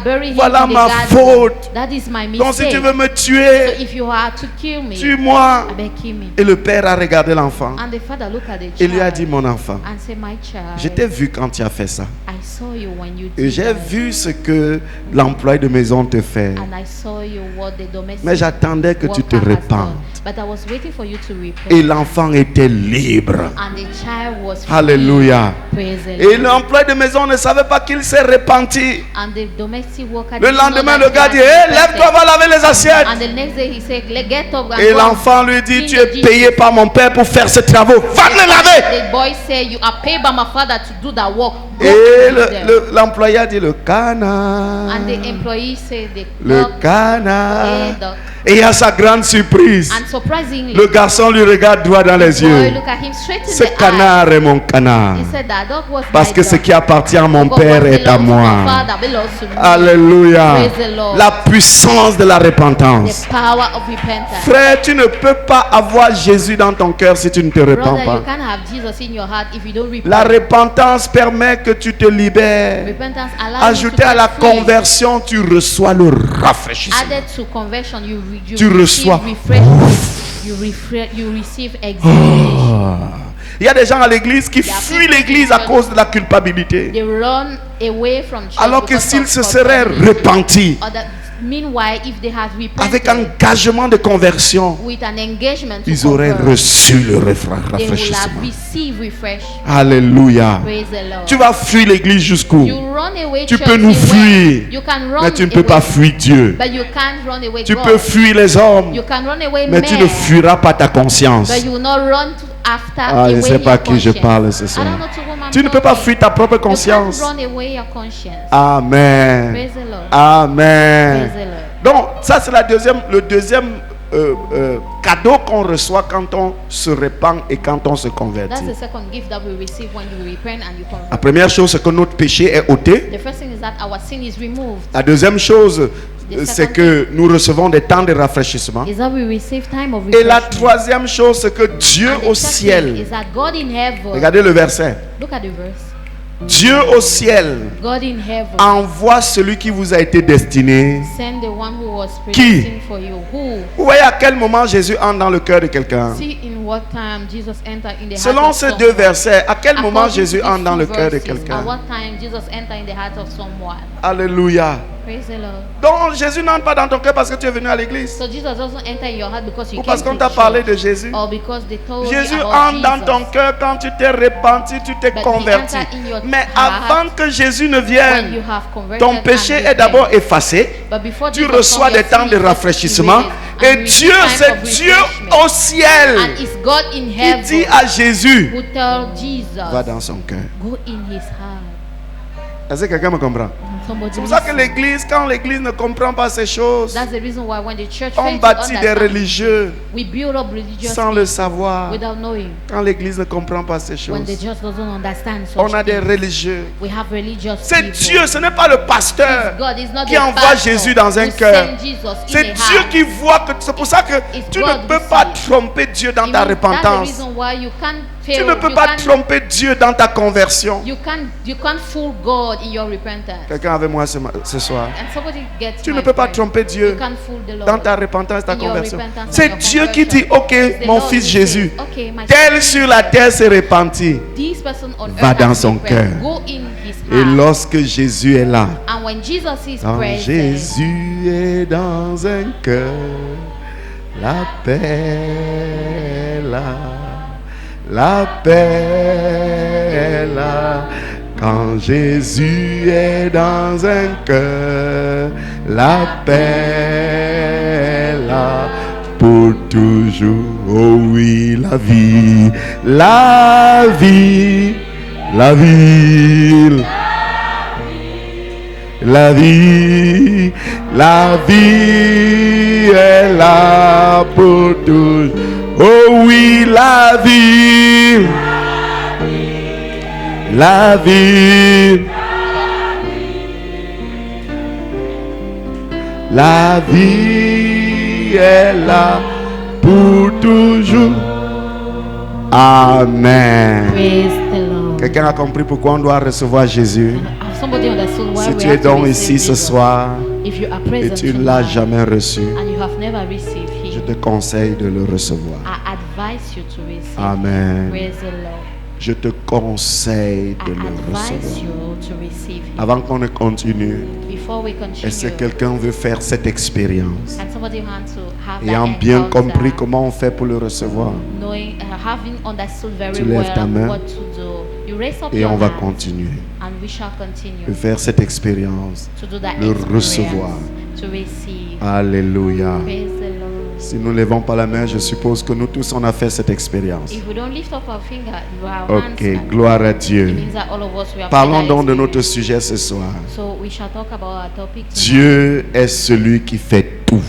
buried him Voilà in the ma garden. faute. That is my Donc si mistake. tu veux me So tuer, if you are to kill me, tue-moi. I beg kill me. Et le père a regardé l'enfant. And the father looked at the Il lui a child dit, mon enfant, and said, my child, je t'ai vu quand tu as fait ça. I saw you when you Et did j'ai that. vu ce que l'employé de maison te fait. And I saw you what the domestic Mais j'attendais que tu te worker has repentes. done. But I was waiting for you to repent. Et l'enfant était libre. And the child was free. Alléluia. Praise the Et Lord. l'employé de maison ne savait pas qu'il s'est repenti. And the domestic worker Le didn't know lendemain, that le gars he dit, had hé, lève-toi, repented. va laver les assiettes. And the next day he said, get up and Et go l'enfant lui dit, clean tu the es dishes." payé par mon père pour faire ces travaux. Va te les laver. The boy said, you are paid by my father to do that work. Go Et and do them. l'employé a dit, le canard. And the employee said, the Le dog, canard. the dog. Et à sa grande surprise, And surprisingly, le garçon lui regarde droit dans les the boy yeux. looked at him straight in Ce the eye. canard est mon canard. He said, that dog was Parce my que ce dog. qui appartient à mon Because père what est à belongs to my moi. father belongs to me. Alléluia. Praise the Lord. La puissance de la repentance. The power of repentance. Frère, tu ne peux pas avoir Jésus dans ton cœur si tu ne te repens Brother, pas. you can't have Jesus in your heart if you don't repent. La repentance permet que tu te libères. Repentance allows you Ajouté to à la get free. conversion, tu reçois le rafraîchissement. Added to conversion, you Tu receive reçois. refreshment. You receive exaltation. Il y a des gens à l'église qui fuient l'église à cause de la culpabilité. They run away from church Alors que because s'ils of se seraient culpability. repentis Or that, meanwhile, if they had avec repented engagement de conversion, with an engagement to ils auraient convert, reçu le they will have rafraîchissement. received refreshment. Alléluia. Praise the Lord. Tu vas fuir l'église jusqu'où? You run away Tu church peux nous anywhere. fuir, You can run mais tu ne peux away, pas fuir Dieu. but you can't run away Tu God. peux fuir les hommes, You can run away mais tu ne men, fuiras pas ta conscience. but you will not run after Ah, je ne away sais pas your à qui je conscience. parle ce I soir. don't know to whom I'm Tu ne peux pas talking. fuir ta propre You can't conscience. run away your conscience. Amen. Praise the Lord. Amen. Praise the Lord. Donc, ça c'est le deuxième cadeau qu'on reçoit quand on se répand et quand on se convertit. That's the second gift that we receive when you repent and you La convert. première chose, c'est que notre péché est ôté. The first thing is that our sin is removed. La deuxième chose, c'est que nous recevons des temps de rafraîchissement. Is that we receive time of Et la refreshment. troisième chose, c'est que Dieu And the au third thing ciel, is that God in heaven. regardez le verset, Look at the verse. Dieu au ciel God in heaven. envoie celui qui vous a été destiné. Send the one who was Qui? predestined for you. Who? Vous voyez à quel moment Jésus entre dans le cœur de quelqu'un. See in what time Jesus entered in the heart Selon of ces someone. deux versets, à quel moment According Jésus to entre these dans le two cœur de verses, quelqu'un. At what time Jesus entered in the heart of someone. Alléluia. Praise the Lord. Donc Jésus n'entre pas dans ton cœur parce que tu es venu à l'église. So Jesus doesn't enter in your heart because you Ou came parce qu'on to t'a church, parlé de Jésus. or because they told Jésus you about entre dans Jesus. ton cœur quand tu t'es repenti, tu t'es But he converti. entered in your Mais heart avant que Jésus ne when you vienne, have converted ton and péché est repented. d'abord effacé. But before Tu Jesus reçois comes, des your temps sin de is rafraîchissement. erased, and Et you receive Dieu, time c'est of Dieu refreshment. au ciel And it's God in qui heaven dit à Jésus, who tell Jesus, va dans son cœur. go in his heart. Est-ce que quelqu'un me comprend? Somebody C'est pour ça que listen. l'église, quand l'église ne comprend pas ces choses, That's the reason why when the church on fails to bâtit des understand, religieux we build up religious sans le things savoir. without knowing. Quand l'église ne comprend pas ces When the choses, church doesn't understand such on a des things, religieux. we have religious C'est people. Dieu, ce n'est pas le pasteur It's God, it's not qui the envoie pastor Jésus dans un who cœur. send Jesus in C'est a Dieu heart. qui voit que c'est pour ça que It's tu God ne peux who pas sees. tromper Dieu dans ta That's the repentance. reason why you can't Tu fail. ne peux pas tromper Dieu dans ta conversion. You can't fool God God in your repentance. Quelqu'un avec moi ce soir. And somebody gets Tu my ne peux pas point. tromper Dieu You can't fool the Lord. dans ta repentance, ta In your conversion. repentance and C'est your Dieu qui conversion. dit, ok, It's the mon Lord fils who Jésus, says, okay, my tel son sur la terre s'est repenti. This person on Va earth dans has son repent. cœur. Go in his Et heart. lorsque Jésus est là, And when Jesus is quand present, Jésus est dans un cœur, la paix est là, la paix est là. Quand Jésus est dans un cœur, la paix est là pour toujours. Oh oui, la vie, la vie, la vie. La vie, la vie est là pour tous. Oh oui, la vie, la vie, la vie est là pour toujours. Amen. praise the Lord. Quelqu'un a compris pourquoi on doit recevoir Jésus? Have somebody understood why Si we tu es have to donc receive ici ce Jesus? soir If you are et present tu ne l'as tonight jamais reçu, and you have never received je Him, te conseille de le recevoir. I advise you to receive. Amen. Praise the Lord. Je te conseille I de le advise recevoir. you to receive Him. Avant qu'on ne continue, Before we est-ce que continue, quelqu'un veut faire cette expérience? and somebody want to have Ayant that bien encounter, compris comment on fait pour le recevoir. knowing, having understood very Tu lèves ta main well what to do, you raise up Et your on va hand, continuer and we shall continue de faire cette expérience. to do that le experience, recevoir. to receive. Alléluia. Praise the Lord. Si nous ne levons pas la main, je suppose que nous tous on a fait cette expérience. If we don't lift up our finger, our hands, Ok, gloire à it Dieu. means that all of us we have Parlons that donc de notre experience. sujet ce soir. So we shall talk about our topic tonight. Dieu est celui qui fait tout.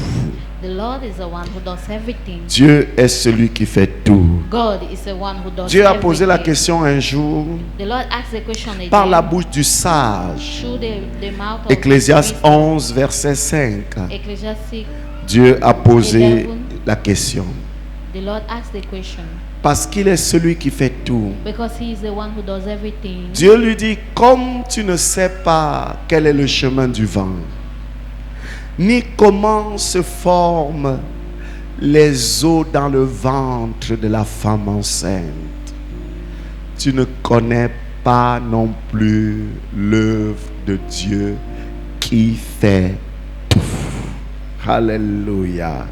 The Lord is the one who does everything. Dieu est celui qui fait tout. God is the one who does Dieu a everything. posé la question un jour The Lord asked the question again par la bouche du sage. through the mouth of Ecclésiaste wisdom. 11, verset 5. Ecclesiastic, Dieu a posé la question. the Lord asked the question Parce qu'il est celui qui fait tout. because He is the one who does everything. Dieu lui dit, comme tu ne sais pas quel est le chemin du vent, ni comment se forment les os dans le ventre de la femme enceinte, tu ne connais pas non plus l'œuvre de Dieu qui fait tout. Alléluia.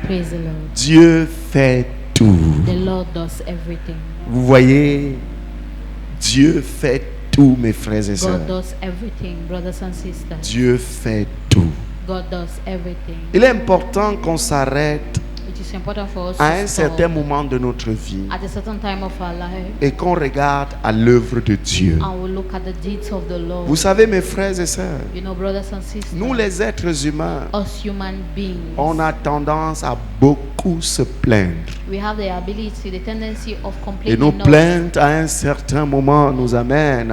Praise the Lord. Dieu fait tout. The Lord does everything. Vous voyez, Dieu fait tout, mes frères et sœurs. God does everything, brothers and sisters. Dieu fait tout. God does everything. Il est important qu'on s'arrête It is important for us à to un stop certain moment de notre vie at a certain time of our life et qu'on regarde à l'œuvre de Dieu. and we look at the deeds of the Lord. Vous savez, mes frères et sœurs, You know, brothers and sisters, nous les êtres humains, us human beings, on a tendance à beaucoup se plaindre. we have the ability, the tendency of Et complaining nos not, plaintes à un certain moment nous amènent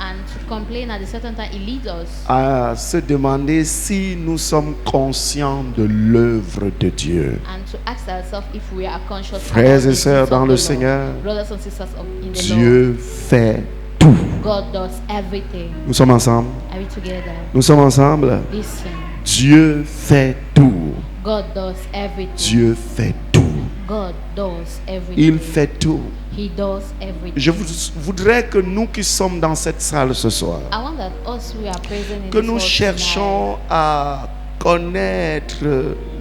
and to complain at a certain time, it leads us à se demander si nous sommes conscients de l'œuvre de Dieu. and to ask ourselves if we are conscious Frères about et the sœurs deeds of dans the le Lord. Seigneur, Brothers and sisters in the Dieu fait tout. Lord, God does everything. Nous sommes ensemble. Are we together? Nous sommes ensemble. Listen, Dieu fait tout. God does everything. Dieu fait tout. God does everything. Il fait tout. He does everything. Je voudrais que nous qui sommes dans cette salle ce soir, I want that us who are present in que this nous hall cherchions à connaître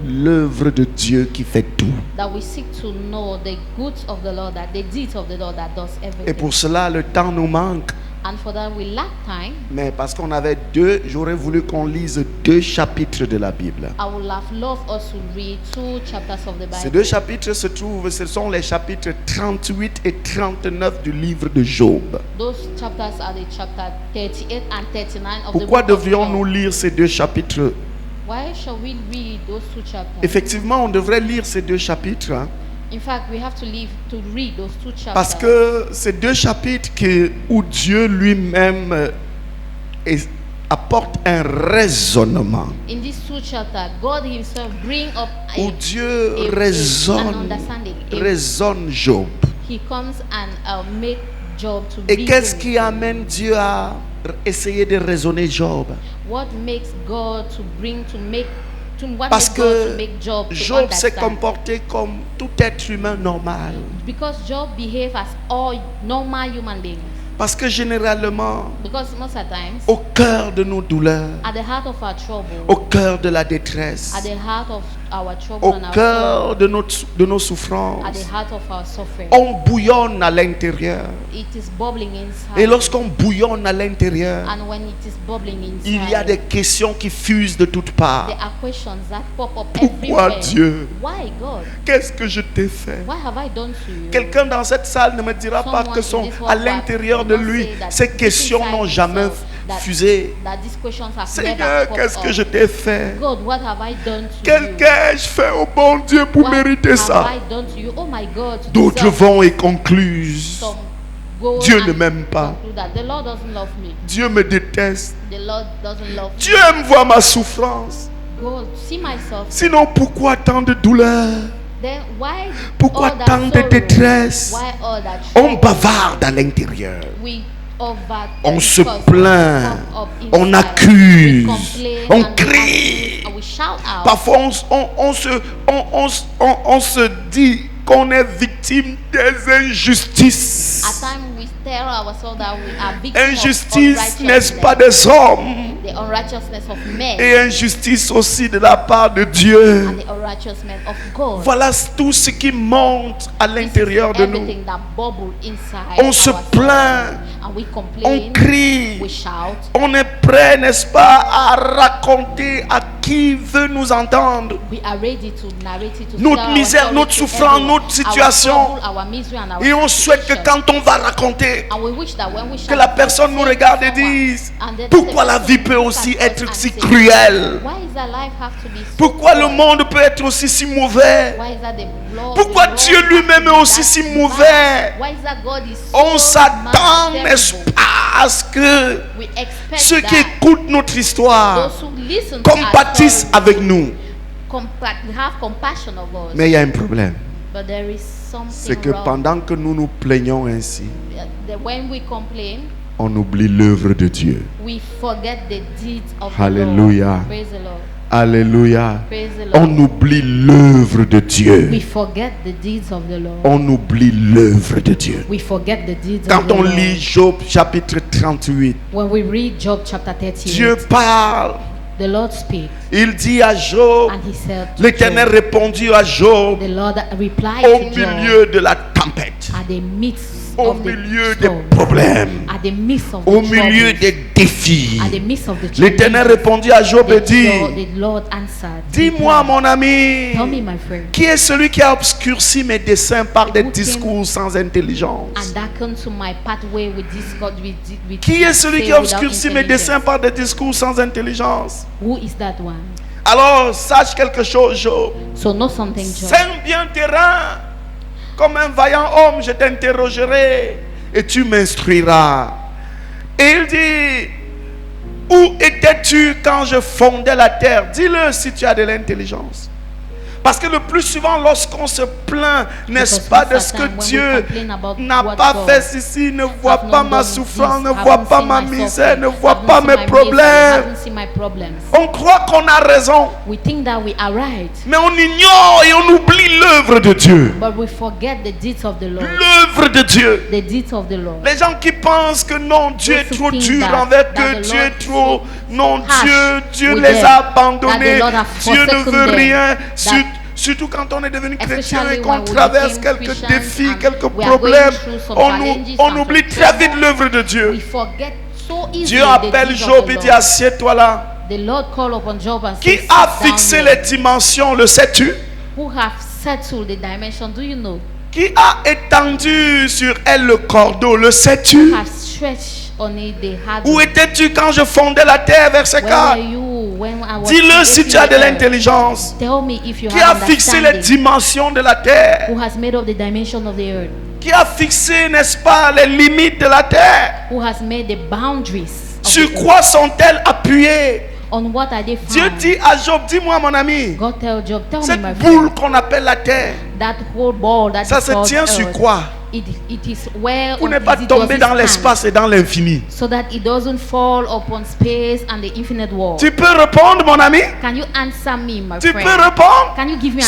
l'œuvre de Dieu qui fait tout. tonight, that we seek to know the goods of the Lord, that the deeds of the Lord that does Et everything. pour cela, le temps nous manque. And for that we lack time. Mais parce qu'on avait j'aurais voulu qu'on lise 2 chapitres de la Bible. I would have loved us to read 2 chapters of the Ces Bible. 2 chapitres ce sont les chapitres 38 et 39 du livre de Job. Those chapters are the chapter 38 and 39 of Pourquoi the book of devrions-nous Job. lire ces 2 chapitres? Why shall we read those 2 chapters? Effectivement, on devrait lire ces 2 chapitres In fact, we have to read those 2 chapters. parce que ces 2 chapitres où Dieu lui-même apporte un raisonnement, in these 2 chapters, God Himself bring up où Dieu an understanding. raisonne Job. He comes and make Job to Et be qu'est-ce who- qui amène Dieu à essayé de raisonner Job. What makes God to bring to make to what Parce makes God to que make Job to Job s'est understand? comporté comme tout être humain normal. Because Job behaved as all normal human beings. Parce que généralement, Because most of the times, au cœur de nos douleurs, at the heart of our au trouble, cœur de la détresse, at the heart of our trouble au and our cœur sorrow, de nos at the souffrances, heart of our suffering, on bouillonne à l'intérieur. it is bubbling inside. Et lorsqu'on bouillonne à l'intérieur, And when it is bubbling inside, il y a des questions qui fusent de toutes parts. there are questions that pop up Pourquoi everywhere. Dieu? Why God? Qu'est-ce que je t'ai fait? What have I done to you? Quelqu'un dans cette salle ne me dira pas que à l'intérieur de lui, ces questions n'ont jamais fusé. That these questions have Seigneur, never qu'est-ce popped que up. je t'ai fait? God, what have I done to Quel you? qu'ai-je fait au bon Dieu pour What mériter have ça? I done to you? Oh my God. to D'autres deserve vont et concluent. some go Dieu and ne m'aime pas. conclude that the Lord doesn't love me. Dieu me déteste. The Lord doesn't love Dieu aime voir ma souffrance. me. God, see myself. Sinon, pourquoi tant de douleur? Then why Pourquoi all that tant de sorrow? détresse? Why all that On trouble? bavarde à l'intérieur. We over On se discuss, plaint, come up on inside. accuse, We complain on and we crie. argue and we shout out. Parfois, on se dit qu'on est victime des injustices. At times we tell ourselves that we are victims Injustice, of n'est-ce unrighteousness, pas, des hommes, the unrighteousness of men et injustice aussi de la part de Dieu. and the unrighteousness of God. Voilà tout ce qui monte à This is l'intérieur de nous. everything that bubble inside On se ourselves. plaint, And we on complain, crie, we shout. on est prêt, n'est-ce pas, à raconter à qui veut nous entendre We are ready to narrate it, to notre tell misère, our notre story to souffrance, everyone, notre situation. our trouble, our misery and our Et on souhaite que situation. quand on va raconter, And we wish that when we que shout, la personne nous say regarde et someone, dise, and then pourquoi the la person vie peut look aussi at us être and si say, cruelle? why is that life have to be so Pourquoi le cruel? monde peut être aussi si mauvais? Why is that the Lord, Pourquoi the Lord Dieu has lui-même to est be aussi that si bad? mauvais? Why is that God is On so s'attend, mad, n'est-ce terrible? pas, à ce que We expect ceux qui that écoutent notre histoire those who listen to compatissent our story avec nous. have compassion of us. Mais il y a un problème. But there is C'est something que wrong. pendant que nous nous plaignons ainsi, That when we complain, on oublie l'œuvre de Dieu. we forget the deeds of Hallelujah. the Lord. Praise the Lord. Alléluia. Praise the Lord. On oublie l'œuvre de Dieu. We forget the deeds of the Lord. On oublie l'œuvre de Dieu. We forget the deeds of Quand the on Lord. lit Job chapitre 38, When we read Job chapter 38, Dieu parle. the Lord speaks Il dit à Job, and he said to l'Éternel Job, répondit à Job the Lord replied au to Job milieu de la tempête, at the midst au of the milieu des storm, problèmes, at the midst of au the milieu troubles, des défis. at the midst of the L'Éternel challenges, répondit à Job et dit, the Lord answered, dis-moi mon ami, tell me my friend, qui est celui qui a obscurci mes desseins par des Who discours sans intelligence? and darken to my pathway with discord with Qui est celui say qui a without obscurci mes intelligence? desseins par des discours sans intelligence? Who is that one? Alors sache quelque chose, Job. So know something, Job. Sème bien terrain. Comme un vaillant homme, je t'interrogerai et tu m'instruiras. Et il dit, où étais-tu quand je fondais la terre? Dis-le si tu as de l'intelligence. Parce que le plus souvent, lorsqu'on se plaint, n'est-ce Because pas, most de of ce the que time when we Dieu complain about n'a what pas God fait ceci, ne voit have pas not ma done souffrance, this, ne haven't voit pas seen ma my misère, suffering, ne voit haven't pas seen mes my problèmes. misery, haven't seen my problems. On croit qu'on a raison, We think that we are right, mais on ignore et on oublie l'œuvre de Dieu. but we forget the deeds of the Lord. L'œuvre de Dieu. The deeds of the Lord. Les gens qui pensent que non, Dieu est Those who trop think dur that- envers that eux, the Dieu Lord est trop... is Non, harsh Dieu with les them, a that abandonnés. the Lord has Dieu ne forsaken veut them, rien. that- Surtout quand on est devenu chrétien Especially et when qu'on we traverse became quelques Christians défis, and quelques we are going problèmes, through some on challenges on and oublie some très vite trouble. l'œuvre de Dieu. We forget so easily Dieu the appelle deeds Job of et the dit, Lord. assieds-toi là. The Lord called upon Job and Qui said, a "Sit down fixé here." les dimensions, le sais-tu? Who have settled the dimension? Do you know? Qui a étendu sur elle le cordeau, le Who sais-tu? have stretched on it the hard. Où étais-tu quand je fondais la terre, verset Where were 4? you when I was Dis-le si creating tu as the de earth? l'intelligence. Tell me if you Qui a have fixé les understanding. dimensions de la terre? Who has made up the dimension of the earth? Qui a fixé, n'est-ce pas, les limites de la terre? Who has made the boundaries of Sur the earth? quoi sont-elles appuyées? On what are they Dieu found? dit à Job, dis-moi mon ami, God tell Job, tell me cette my boule friend, qu'on appelle la terre, that whole ball that ça is se called tient sur earth, quoi? it is where Pour on ne pas it tomber doesn't dans stand, l'espace et dans l'infini. so that it doesn't fall upon space and the infinite world. Tu peux répondre, mon ami? Can you answer me, my Tu friend? peux répondre? Can you give me an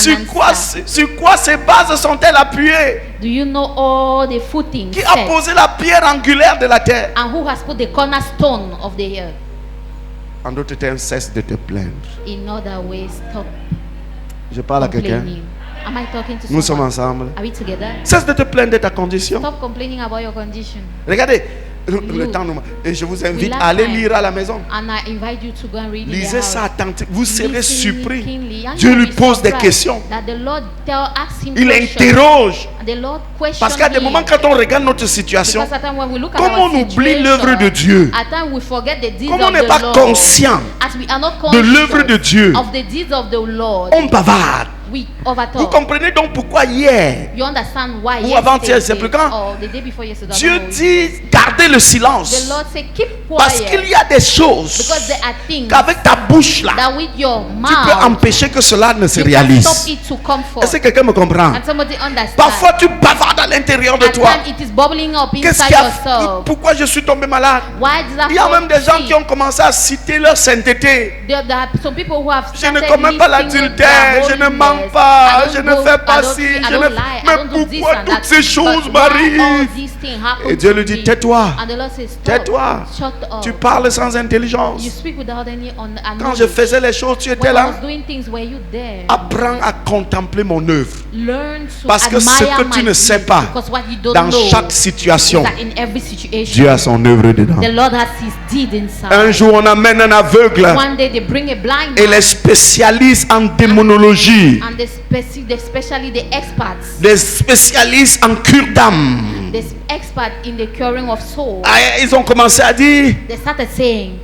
Sur quoi ces bases sont-elles appuyées? Do you know all the footings Qui a set? posé la pierre angulaire de la terre? And who has put the cornerstone of the earth? En d'autres termes, cesse de te plaindre. In other ways, stop Je parle à quelqu'un. complaining. Am I talking to Nous sommes someone? ensemble. Are we together? Cesse de te plaindre de ta condition. Stop complaining about your condition. Regardez, le You- temps nous... Et je vous invite We à aller lack lire à la maison. And I invite you to go and read in the Lisez house. ça attentivement. Vous serez Listen surpris. keenly. And Dieu you will lui be pose des surprised questions. That the Lord asks him Il questions. interroge. And the Lord questions Parce qu'à des him. moments, quand on regarde notre situation, Because at times when we look at comme our on oublie situation, l'œuvre de Dieu, at times we forget the deeds comme on of n'est the pas Lord. conscient As we are not de conscious l'œuvre de Dieu, of the deeds of the Lord, on bavarde. we Vous overtalk. comprenez donc pourquoi hier, You understand why Ou avant-hier, c'est plus quand or the day before yesterday, I Dieu don't know. dit gardez le The silence. Lord said keep Parce qu'il quiet y a des choses because there are things qu'avec ta bouche là, that with your tu peux mouth empêcher que cela ne se you can réalise. stop it to come forth. Est-ce que quelqu'un me comprend? And somebody understand. Parfois tu bavardes à l'intérieur de At toi. times it is bubbling up Qu'est-ce inside qui a yourself. Pourquoi je suis tombé malade? Why does that Il y a même des gens feel? qui ont commencé à citer leur sainteté. There are some people who have Je ne started commets pas listing l'adultère, je ne holiness. mens pas, I don't je ne go- fais I pas don't ci, cheat, I je don't ne lie, I mais don't do this pourquoi and toutes that. ces choses But why all m'arrivent? these things happen Et Dieu lui to dit, me? tais-toi, And the Lord says, stop. tais-toi. Shut up. Tu parles sans intelligence. You speak without any Quand je faisais les choses, tu étais When I là. was doing things, were you there? Apprends à contempler mon œuvre. Learn to Parce que ce admire que tu my ne sais deeds, pas, because what you don't dans know chaque situation, is that in every situation, Dieu a son œuvre dedans. the Lord has his deed inside. Un jour, on amène un aveugle One day they bring a blind et man, les spécialistes en démonologie, and especially the experts, les spécialistes en cure d'âme, the expert in the curing of souls, ils ont commencé à dire, they started saying,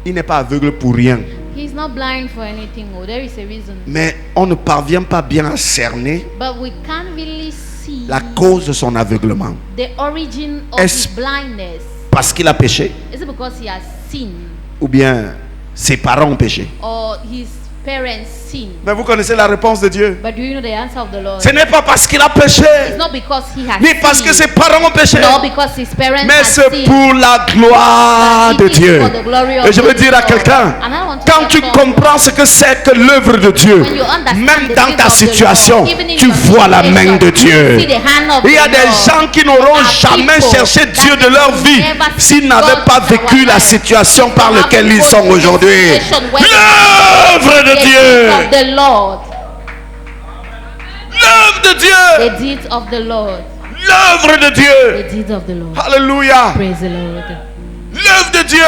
il n'est pas aveugle pour rien. he's not blind for anything. Oh, there is a reason. Mais on ne parvient pas bien à cerner But we can't really see la cause de son aveuglement. the origin of Est-ce- his blindness. Parce qu'il a péché Is it because he has sinned ou bien ses parents ont péché. or his parents sinned? Mais vous connaissez la réponse de Dieu. But do you know the answer of the Lord? Ce n'est pas parce qu'il a péché, It's not because he has ni parce que ses sinned, parents ont péché, nor because his parents mais have c'est sinned. pour la gloire But de it is Dieu. for the glory of Et je veux the dire à Lord. quelqu'un, And I want to quand tu tell comprends ce que c'est que l'œuvre de Dieu, When you understand même the dans deeds ta of the situation, Lord, even in tu your vois la situation, main de you Dieu. see the hand of Il y a the des Lord. gens qui n'auront There are jamais people cherché that Dieu de will leur vie never s'ils seek n'avaient God pas in vécu our la life. situation par They have laquelle to ils go sont through the aujourd'hui. situation where L'œuvre de the Dieu. deeds of the Lord, L'œuvre de Dieu. the deeds of the Lord, L'œuvre de Dieu. the deeds of the Lord. Alléluia. Praise the Lord. L'œuvre de Dieu.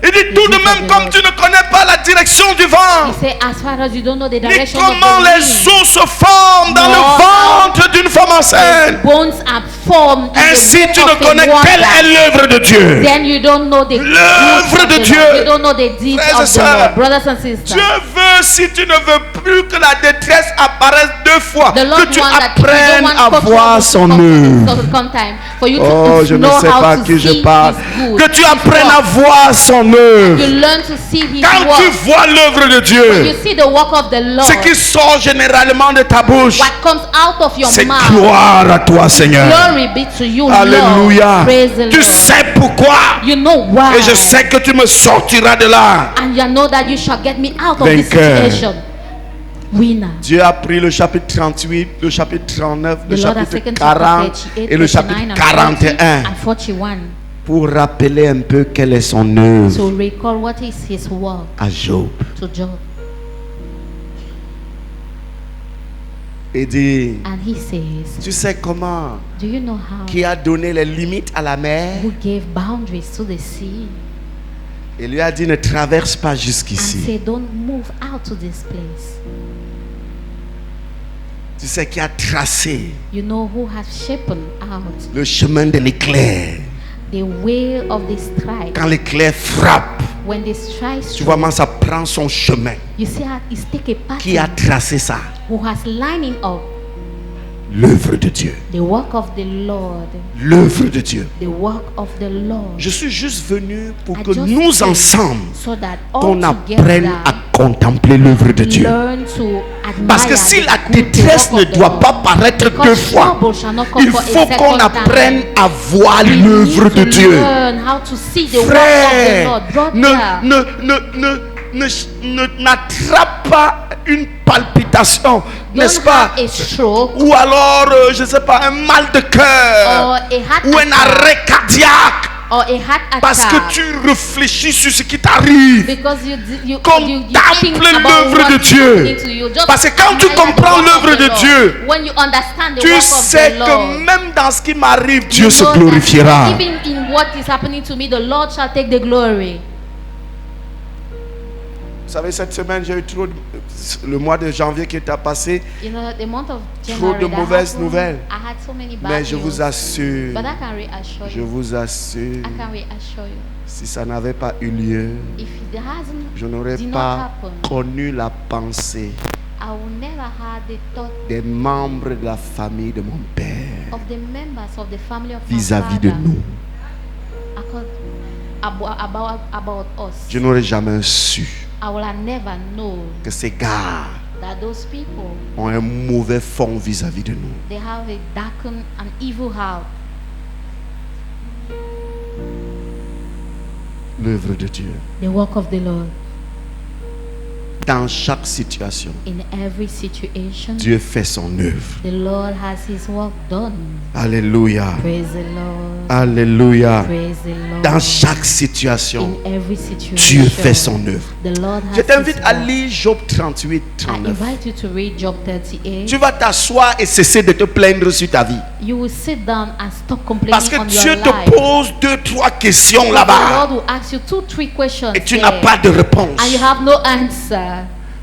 Il dit tout de même comme tu ne connais pas la direction du vent, He said, as far as you don't know the ni direction of comment the les wind, os se forment dans le No. ventre d'une femme enceinte, bones are formed in ainsi the tu womb ne of a connais quelle est woman, l'œuvre de Dieu. then you don't know the L'œuvre deeds of de the Dieu. Lord. You don't know the deeds Frères et of the sœurs, Lord. Brothers and sisters, Dieu veut, si tu ne veux plus que la détresse apparaisse deux fois, the Lord que tu wants that if you don't apprennes want à trouble voir to son come œuvre. sometime, for you Oh, to je ne know sais how pas à to qui je see parle. His good, Que tu His apprennes à work. voir son You œuvre. learn to see His Quand tu work. vois l'œuvre de You Dieu, see the work of the Lord. ce qui sort généralement de ta bouche, What comes out of your c'est mouth. gloire à toi, Seigneur. Glory be to you, Alléluia. Lord. Praise the Tu Lord. sais pourquoi. You know why. Et je sais que tu me sortiras de là. And you know that you shall get me out of this Vainqueur. situation. Winner. Dieu a pris le chapitre 38, le chapitre 39, le The Lord has chapitre taken 40 chapter 38, et le 39, chapitre and 41 and 41 pour rappeler un peu quelle est son œuvre to recall what is His work à Job. to Job. Et dit, And he says, tu sais comment, do you know how qui a donné les limites à la mer? who gave boundaries to the sea Et lui a dit, ne traverse pas and jusqu'ici. say, don't move out to this place? Tu sais qui a tracé You know who has shaped out le chemin de l'éclair. the way of the strike. Quand l'éclair frappe, When the strike tu vois comment ça prend son chemin. you see how it's take a Qui a pattern tracé ça? who has lining up L'œuvre de Dieu. The work of the Lord. L'œuvre de Dieu. The work of the Lord. Je suis juste venu pour I que just nous came ensemble, so that all qu'on together apprenne à contempler l'œuvre de Dieu. learn to admire Parce que si the la good détresse work ne of the doit Lord. pas paraître Because deux fois, trouble shall not come il for a faut qu'on second apprenne time. à voir We l'œuvre need de to Dieu. learn how to see the Frère, work of the Lord. Brother, n'attrape pas une palpitation, n'est-ce don't pas? have a stroke Ou alors, je ne sais pas, un mal de or cœur, a heart ou un attack arrêt cardiaque, or a heart attack parce que tu réfléchis sur ce qui t'arrive. because you think Contemple about l'œuvre de what's Dieu. happening to you. Just Parce que quand tu admire the comprends work of l'œuvre the de Lord. Dieu, When you understand the tu work of sais the que Lord, même dans ce qui m'arrive, Dieu you se know that glorifiera. even in what is happening to me, the Lord shall take the glory. Vous savez, cette semaine, j'ai eu trop de... Le mois de janvier qui est passé, You know, the month of trop January, de mauvaises nouvelles. I had so many bad Mais je news. vous assure, But I can reassure je you. vous assure, I can reassure you. si ça n'avait pas eu lieu, If it hasn't, je n'aurais did not pas happen, connu la pensée I will never have the thought des membres de la famille de mon Père of the members of the family of vis-à-vis my de father nous. about us. Je n'aurais jamais su I will have never know que ces gars that those people, ont un mauvais fond vis-à-vis de nous. they have a darkened and evil heart. L'œuvre de Dieu. The work of the Lord. Dans chaque situation, In every situation, Dieu fait son œuvre. the Lord has His work done. Alléluia. Praise the Lord. Alléluia. Praise the Lord. Dans chaque situation, In every situation, Dieu fait son œuvre. the Lord has Je t'invite His à work. lire Job 38, I 39. invite you to read Job 38. Tu vas t'asseoir et cesser de te plaindre sur ta vie. You will sit down and stop complaining Parce que on Dieu your te life. pose 2-3 questions The là-bas Lord will ask you 2-3 questions et tu there, n'as pas de réponse. and you have no answer.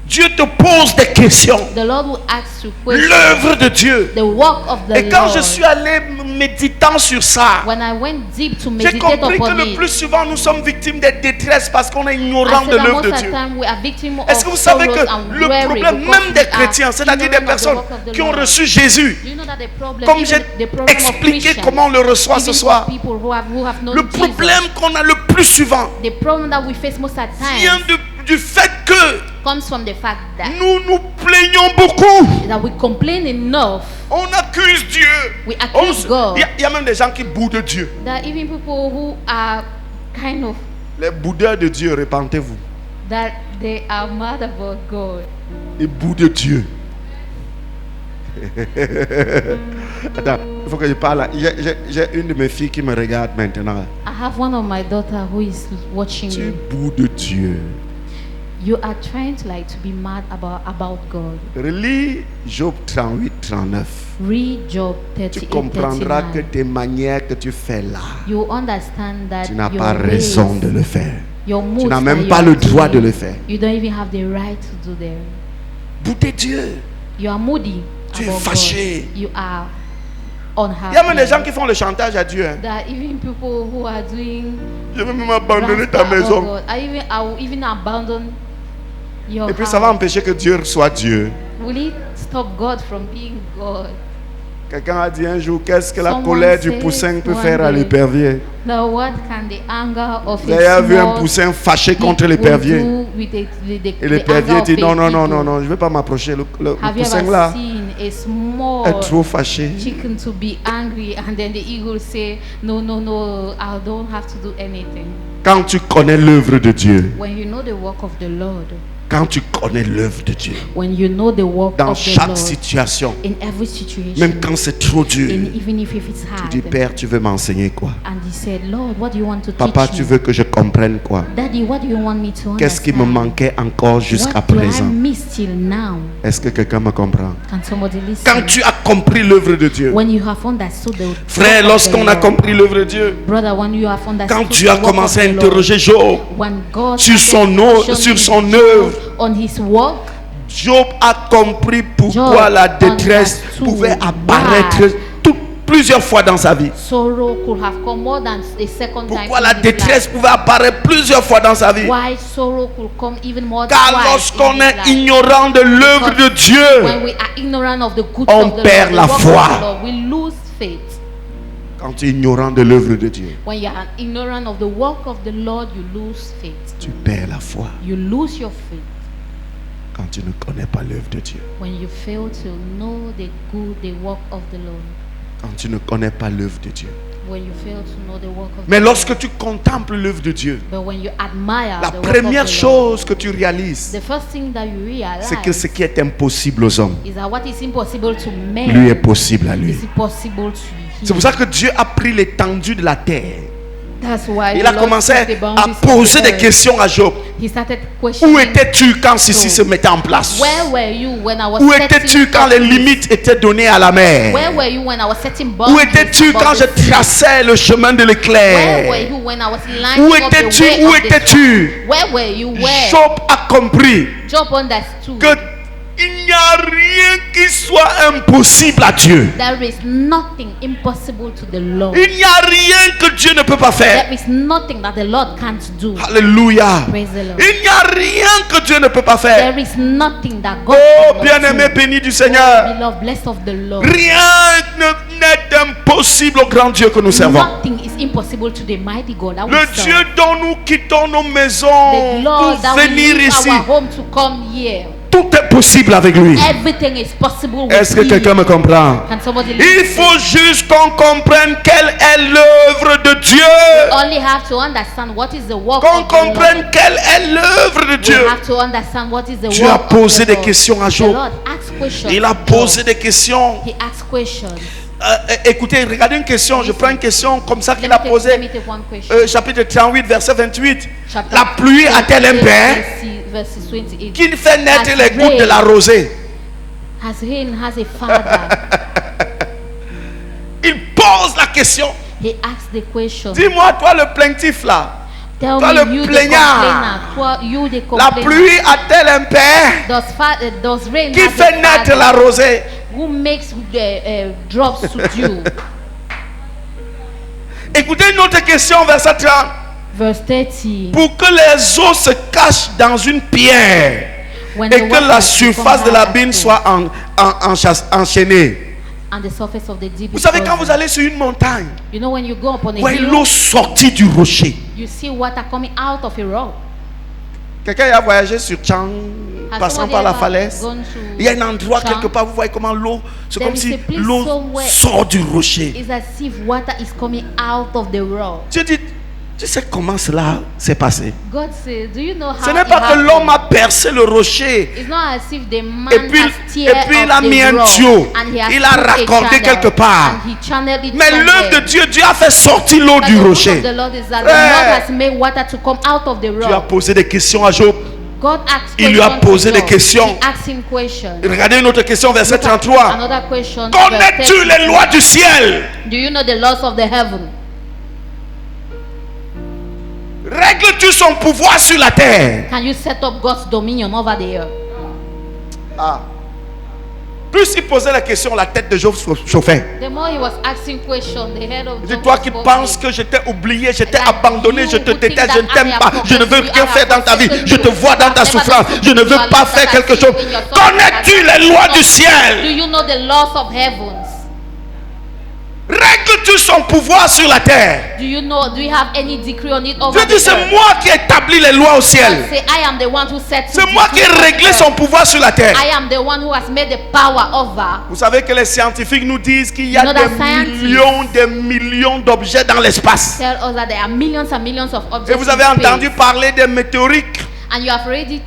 Dieu te pose des questions. The Lord will ask you questions. L'œuvre de Dieu. The work of the Et quand Lord. je suis allé méditant sur ça, When I went deep to j'ai meditate compris que upon le it, plus souvent nous sommes victimes des détresses parce qu'on est I ignorant said de that l'œuvre most de of the Dieu. time we are victims of Est-ce que vous savez sorrows que and le worry problème because même we des are chrétiens, c'est-à-dire des ignorant of the personnes work of the qui ont Lord. reçu Jésus, Do you know that the problem, comme even j'ai the problem of expliqué Christians, comment on le reçoit ce even soir, for people who have known le Jesus, problème qu'on a le plus souvent the problem that we face most of the vient time du fait que comes from the fact that nous plaignons beaucoup. we complain enough. On accuse Dieu. We accuse God. Il y a même des gens qui boudent Dieu. That even people who are kind of Les boudeurs de Dieu, repentez-vous. that they are mad about God. Ils boudent Dieu. Attends, il faut que je parle. Là. J'ai une de mes filles qui me regarde maintenant. I have one of my daughter who is watching Tu me. boudes Dieu. You are trying to be mad about God. Relis Job 38, 39. Read Job Tu 38, comprendras que 39. tes manières que tu fais là, You understand that tu n'as your pas raison ways, de le faire. your Tu moods n'as that même you pas are le droit de doing, le faire. You don't even have the right to do them. Bouder Dieu. You are moody. Tu es about fâché. God. You are Il y a même des gens unhappy. qui font le chantage à Dieu. Hein. That even people who are doing Je vais même abandonner wrath ta about maison. God, I will even abandon your Et puis house. ça va empêcher que Dieu soit Dieu. Will it stop God from being God? Quelqu'un a dit un jour, qu'est-ce que la Someone colère du said poussin peut one faire à day, l'épervier? Now what can the anger of Vous avez vu un small poussin fâché pig contre will l'épervier? do with the Et anger l'épervier of dit a non, non, non, people? non, non, je ne vais pas m'approcher. Le Have you poussin ever là seen a est small trop fâché. chicken to be angry and then the eagle say, no, no, no, I don't have to do anything? Quand tu connais l'œuvre de Dieu, When you know the work of the Lord, quand tu connais l'œuvre de Dieu, when you know the work dans of the chaque Lord, situation, in every situation, même quand c'est trop dur, and even if it's tu hard, dis Père, tu veux m'enseigner quoi? and he said, Lord, what do you want to Papa, teach tu me? veux que je comprenne quoi? Daddy, what do you want me to Qu'est-ce qui me understand? manquait encore jusqu'à What do I présent? miss till now? Est-ce que quelqu'un me comprend? Can somebody listen? Quand tu as compris l'œuvre de Dieu, When you have understood the frère, work of the lorsqu'on a Lord, compris l'œuvre de Dieu, brother, when you have understood quand the Dieu a work of commencé à the Lord, interroger Job when God sur started sur son questioning œuvre, Job on his work, Job a compris pourquoi Job la détresse understood pouvait apparaître tout plusieurs fois dans sa vie? Sorrow could have come more than a second time. Pourquoi in la his détresse life. pouvait apparaître plusieurs fois dans sa vie? Why sorrow could come even more than Car twice lorsqu'on in his est life. ignorant de l'œuvre de When Dieu, we are ignorant of the good on of the perd Lord, la the work foi. of the Lord, we lose faith. quand tu es ignorant de l'œuvre de Dieu, When you are ignorant of the work of the Lord, you lose faith. tu perds la foi. You lose your faith Quand tu ne connais pas l'œuvre de Dieu, when you fail to know the work of the Lord. quand tu ne connais pas l'œuvre de Dieu. When you fail to know the work of Mais the lorsque Lord. tu contemples l'œuvre de Dieu, But when you admire la the work of the première Lord, chose que tu réalises, the first thing that you realize c'est que ce qui est impossible aux hommes, is that what is impossible to man lui est possible à lui. is possible to C'est him. pour ça que Dieu a pris l'étendue de la terre. That's why Il the a Lord commencé took the à boundaries of poser the des earth. questions à Job. He started Où questioning. étais-tu quand ceci se mettait en place? Where were you when I was Où setting étais-tu quand les boundaries? limites étaient données à la mer? Where were you when I was setting Où boundaries? étais-tu above quand the je sea? traçais le chemin de Where were l'éclair? you when I was lining Où up the étais-tu? way Où of the étais-tu? sun? Where were you? Where? Job a compris Job understood que il n'y a rien qui soit impossible à Dieu. there is nothing impossible to the Lord. Il n'y a rien que Dieu ne peut pas faire. There is nothing that the Lord can't do. Alléluia. Praise the Lord. Il n'y a rien que Dieu ne peut pas faire. There is nothing that God Oh, cannot bien-aimé do. béni du Oh, Seigneur. beloved, blessed of the Lord. Rien n'est impossible au grand Dieu que nous servons. Nothing is impossible to the mighty God that we Le serve. Dieu dont nous quittons nos The maisons Lord pour that we venir leave ici, our home to come here. tout est possible avec lui. Everything is possible with Est-ce que Him. quelqu'un me comprend? Can somebody Il listen? faut juste qu'on comprenne quelle est l'œuvre de Dieu. Only have to understand what is the work Qu'on of the Lord. comprenne quelle est l'œuvre de We Dieu. have to understand what is the Dieu a work posé of the des Lord. questions à The Job. Lord asked questions. Il a to Job. posé des questions. He asked questions. Écoutez, regardez une question. Je prends une question comme ça qu'il a Let me posée. take one question. Chapitre 38, verset 28. Chapter La pluie a-t-elle un 28, père verses 28. qui fait naître As les gouttes de la rain. rosée? Has rain has a father. Il pose la question. He asked the question. Dis-moi, toi le plaintif là, Tell toi, me, le you the plaignard. complainer. Toi, you the la complainer. pluie a-t-elle un père Does rain qui has fait a naître father la rosée? who makes drops to dew? Écoutez une autre question, verset 30. Verse 30. Pour que les eaux se cachent dans une pierre When et the que waters la become surface de hard l'abîme as soit enchaînée. and the surface of the deep Vous is savez, quand vous frozen. allez sur une montagne, You know when you go upon a vous voyez hill, l'eau sortie du rocher. you see water coming out of a rock. Quelqu'un a voyagé sur Chang, Has passant somebody par la ever falaise. gone to Il y a un endroit Chang? quelque part, vous voyez comment l'eau, c'est There comme is si a place l'eau somewhere. sort du rocher. It's as if water is coming out of the rock. Dieu dit, tu sais comment cela s'est passé? God says, do you know how Ce n'est it pas que happened? l'homme a percé le rocher. It's not as if the man Et puis- has et teared puis il up a the mis un rock tuyau. and he has Il a put a raccordé channel quelque part. and he channeled it Mais l'œuvre de somewhere. Dieu, Dieu a fait sortir l'eau But du the work rocher. of the Lord is that Frère. the Lord has made water to come out of the Dieu a rock. posé des questions à Job. God asked Il lui a questions to posé des Job. questions. He asked him questions. Regardez une autre question, verset Look at 33. Another question. Connais-tu verse 30. les lois du ciel? Do you know the laws of the heaven? Règles-tu son pouvoir sur la terre? Can you set up God's dominion over the earth? Ah. Plus il posait la question, la tête de Job chauffait. The more he was asking questions, the head of Il dit, Job toi was qui bubbling. penses que j'étais oublié, j'étais Like abandonné, you je te who think déteste, that je ne t'aime I have pas, je ne veux forgotten rien you, faire I dans have ta vie, forsaken je te you, vois dans I ta have never souffrance, forsaken je ne you, veux I pas love faire that I quelque see chose. you in your suffering. Connais-tu les lois du Do ciel? you know the laws of heavens? Règles-tu son pouvoir sur la terre? Do you have any decree on it over Dieu the dit, c'est earth? moi qui établis les lois au God ciel. say, I am the one who sets C'est moi qui ai réglé son pouvoir sur la terre. I am the one who has made the power over. Vous savez que les scientifiques nous disent qu'il y a You know that des millions d'objets dans l'espace. Tell us that there are millions and millions of objects. Et vous avez in space. entendu parler des météorites. And you have already.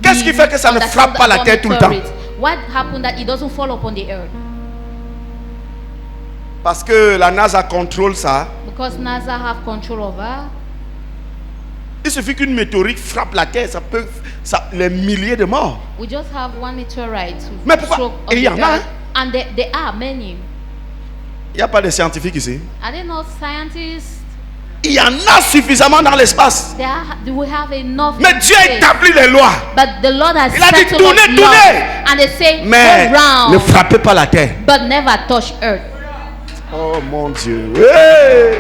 Qu'est-ce qui fait que ça ne frappe pas la terre tout le temps? What happened that it doesn't fall upon the earth? Parce que la NASA contrôle ça. Because NASA have control over. Il suffit qu'une météorite frappe la terre, les milliers de morts. We just have one meteorite. Mais pourquoi? stroke on Et il y the en a, earth. And there are many. Il n'y a pas de scientifiques ici. Are they not scientists? Il y en a suffisamment dans l'espace. We have enough. Mais in Dieu space. établit les lois. But the Lord has Il a dit, settled tournez, up tournez. laws. And they say, Mais go round, ne frappez pas la terre. but never touch earth. Oh mon Dieu. Hey.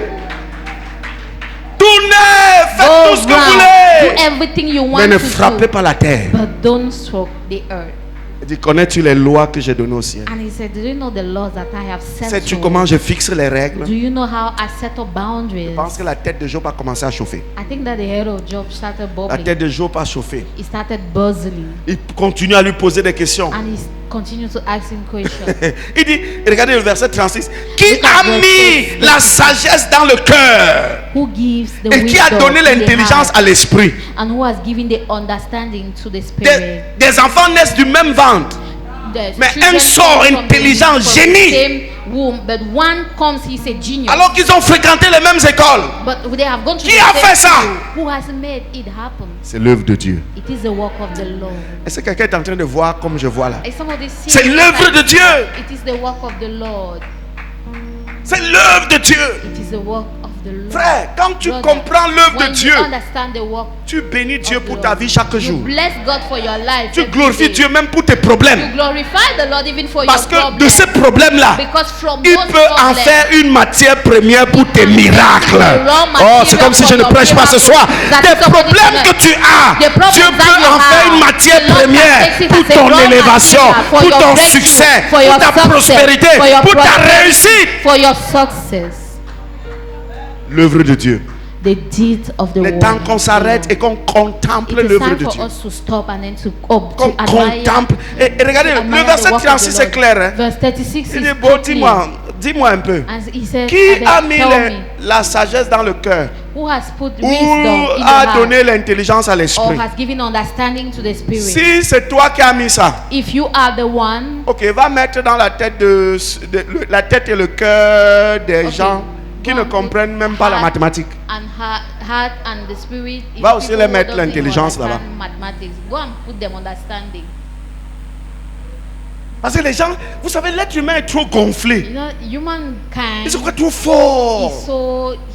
Tournez, faites tout ce que vous Do voulez. everything you want Mais ne to frappez do, pas la terre. but don't stroke the earth. Il dit, connais-tu les lois que j'ai données au ciel? And he said, do you know the laws that I have set? Sais-tu comment je fixe les règles? Do you know how I set up boundaries? Je pense que la tête de Job a commencé à chauffer. I think that the head of Job started La bubbling. tête de Job a chauffé. He started buzzing. Il continue à lui poser des questions. And he continued to ask him questions. Il dit, regardez le verset 36. Qui Look at a verse mis 36. la sagesse dans le cœur Who gives the et qui a wisdom donné to the l'intelligence heart, à l'esprit? and who has given the understanding to the spirit? Des enfants naissent du même ventre. The Mais children un sort come from intelligent, from the génie. same womb, but one comes, he's a genius. Alors qu'ils ont fréquenté les mêmes écoles. But they have gone to Qui the a same fait ça? school. Who has made it happen? C'est l'œuvre de Dieu. It is the work of the Lord. Est-ce que quelqu'un est en train de voir comme je vois là? Is somebody seeing C'est l'œuvre de that? Dieu. It is the work of the Lord. C'est l'œuvre de Dieu. It is the work of the Lord. Frère, quand tu Brother, comprends l'œuvre de when Dieu, you understand the work tu bénis Dieu of the pour Lord, ta vie chaque you jour. bless God for your life. Tu every glorifies day. Dieu même pour tes You problèmes. glorify the Lord even for Parce your que problems. de ces problèmes-là, Because from il those peut en problems, faire une matière première pour tes miracles. Oh, c'est comme si je ne prêche pas ce soir. Des problèmes que tu as, Dieu peut en faire une matière première pour ton élévation, pour ton succès, pour ta prospérité, pour ta réussite. for your success. L'œuvre de Dieu. The deed of the Le world. temps qu'on s'arrête et qu'on contemple It is l'œuvre time de for Dieu. us to stop and then to Qu'on admire. contemple. Et regardez, to le admire verset the work of 36 the c'est Lord. clair. Hein? Verse 36 Il is dit, bon, clear. dis-moi un peu. And he said, Qui a mis tell me, la sagesse dans le cœur? who has put Ou wisdom in the a heart, donné l'intelligence à or l'esprit? has given understanding to the spirit? Si c'est toi qui as mis ça, If you are the one, ok, va mettre dans la tête, la tête et le cœur des Okay. gens qui Go ne and put comprennent même pas la heart mathématique. and heart and the spirit, is Va aussi people les who mettre don't even l'intelligence understand là-bas. mathematics. Go and put them understanding. Parce que les gens, vous savez, l'être humain est trop gonflé. You know, humankind Il se croit trop fort.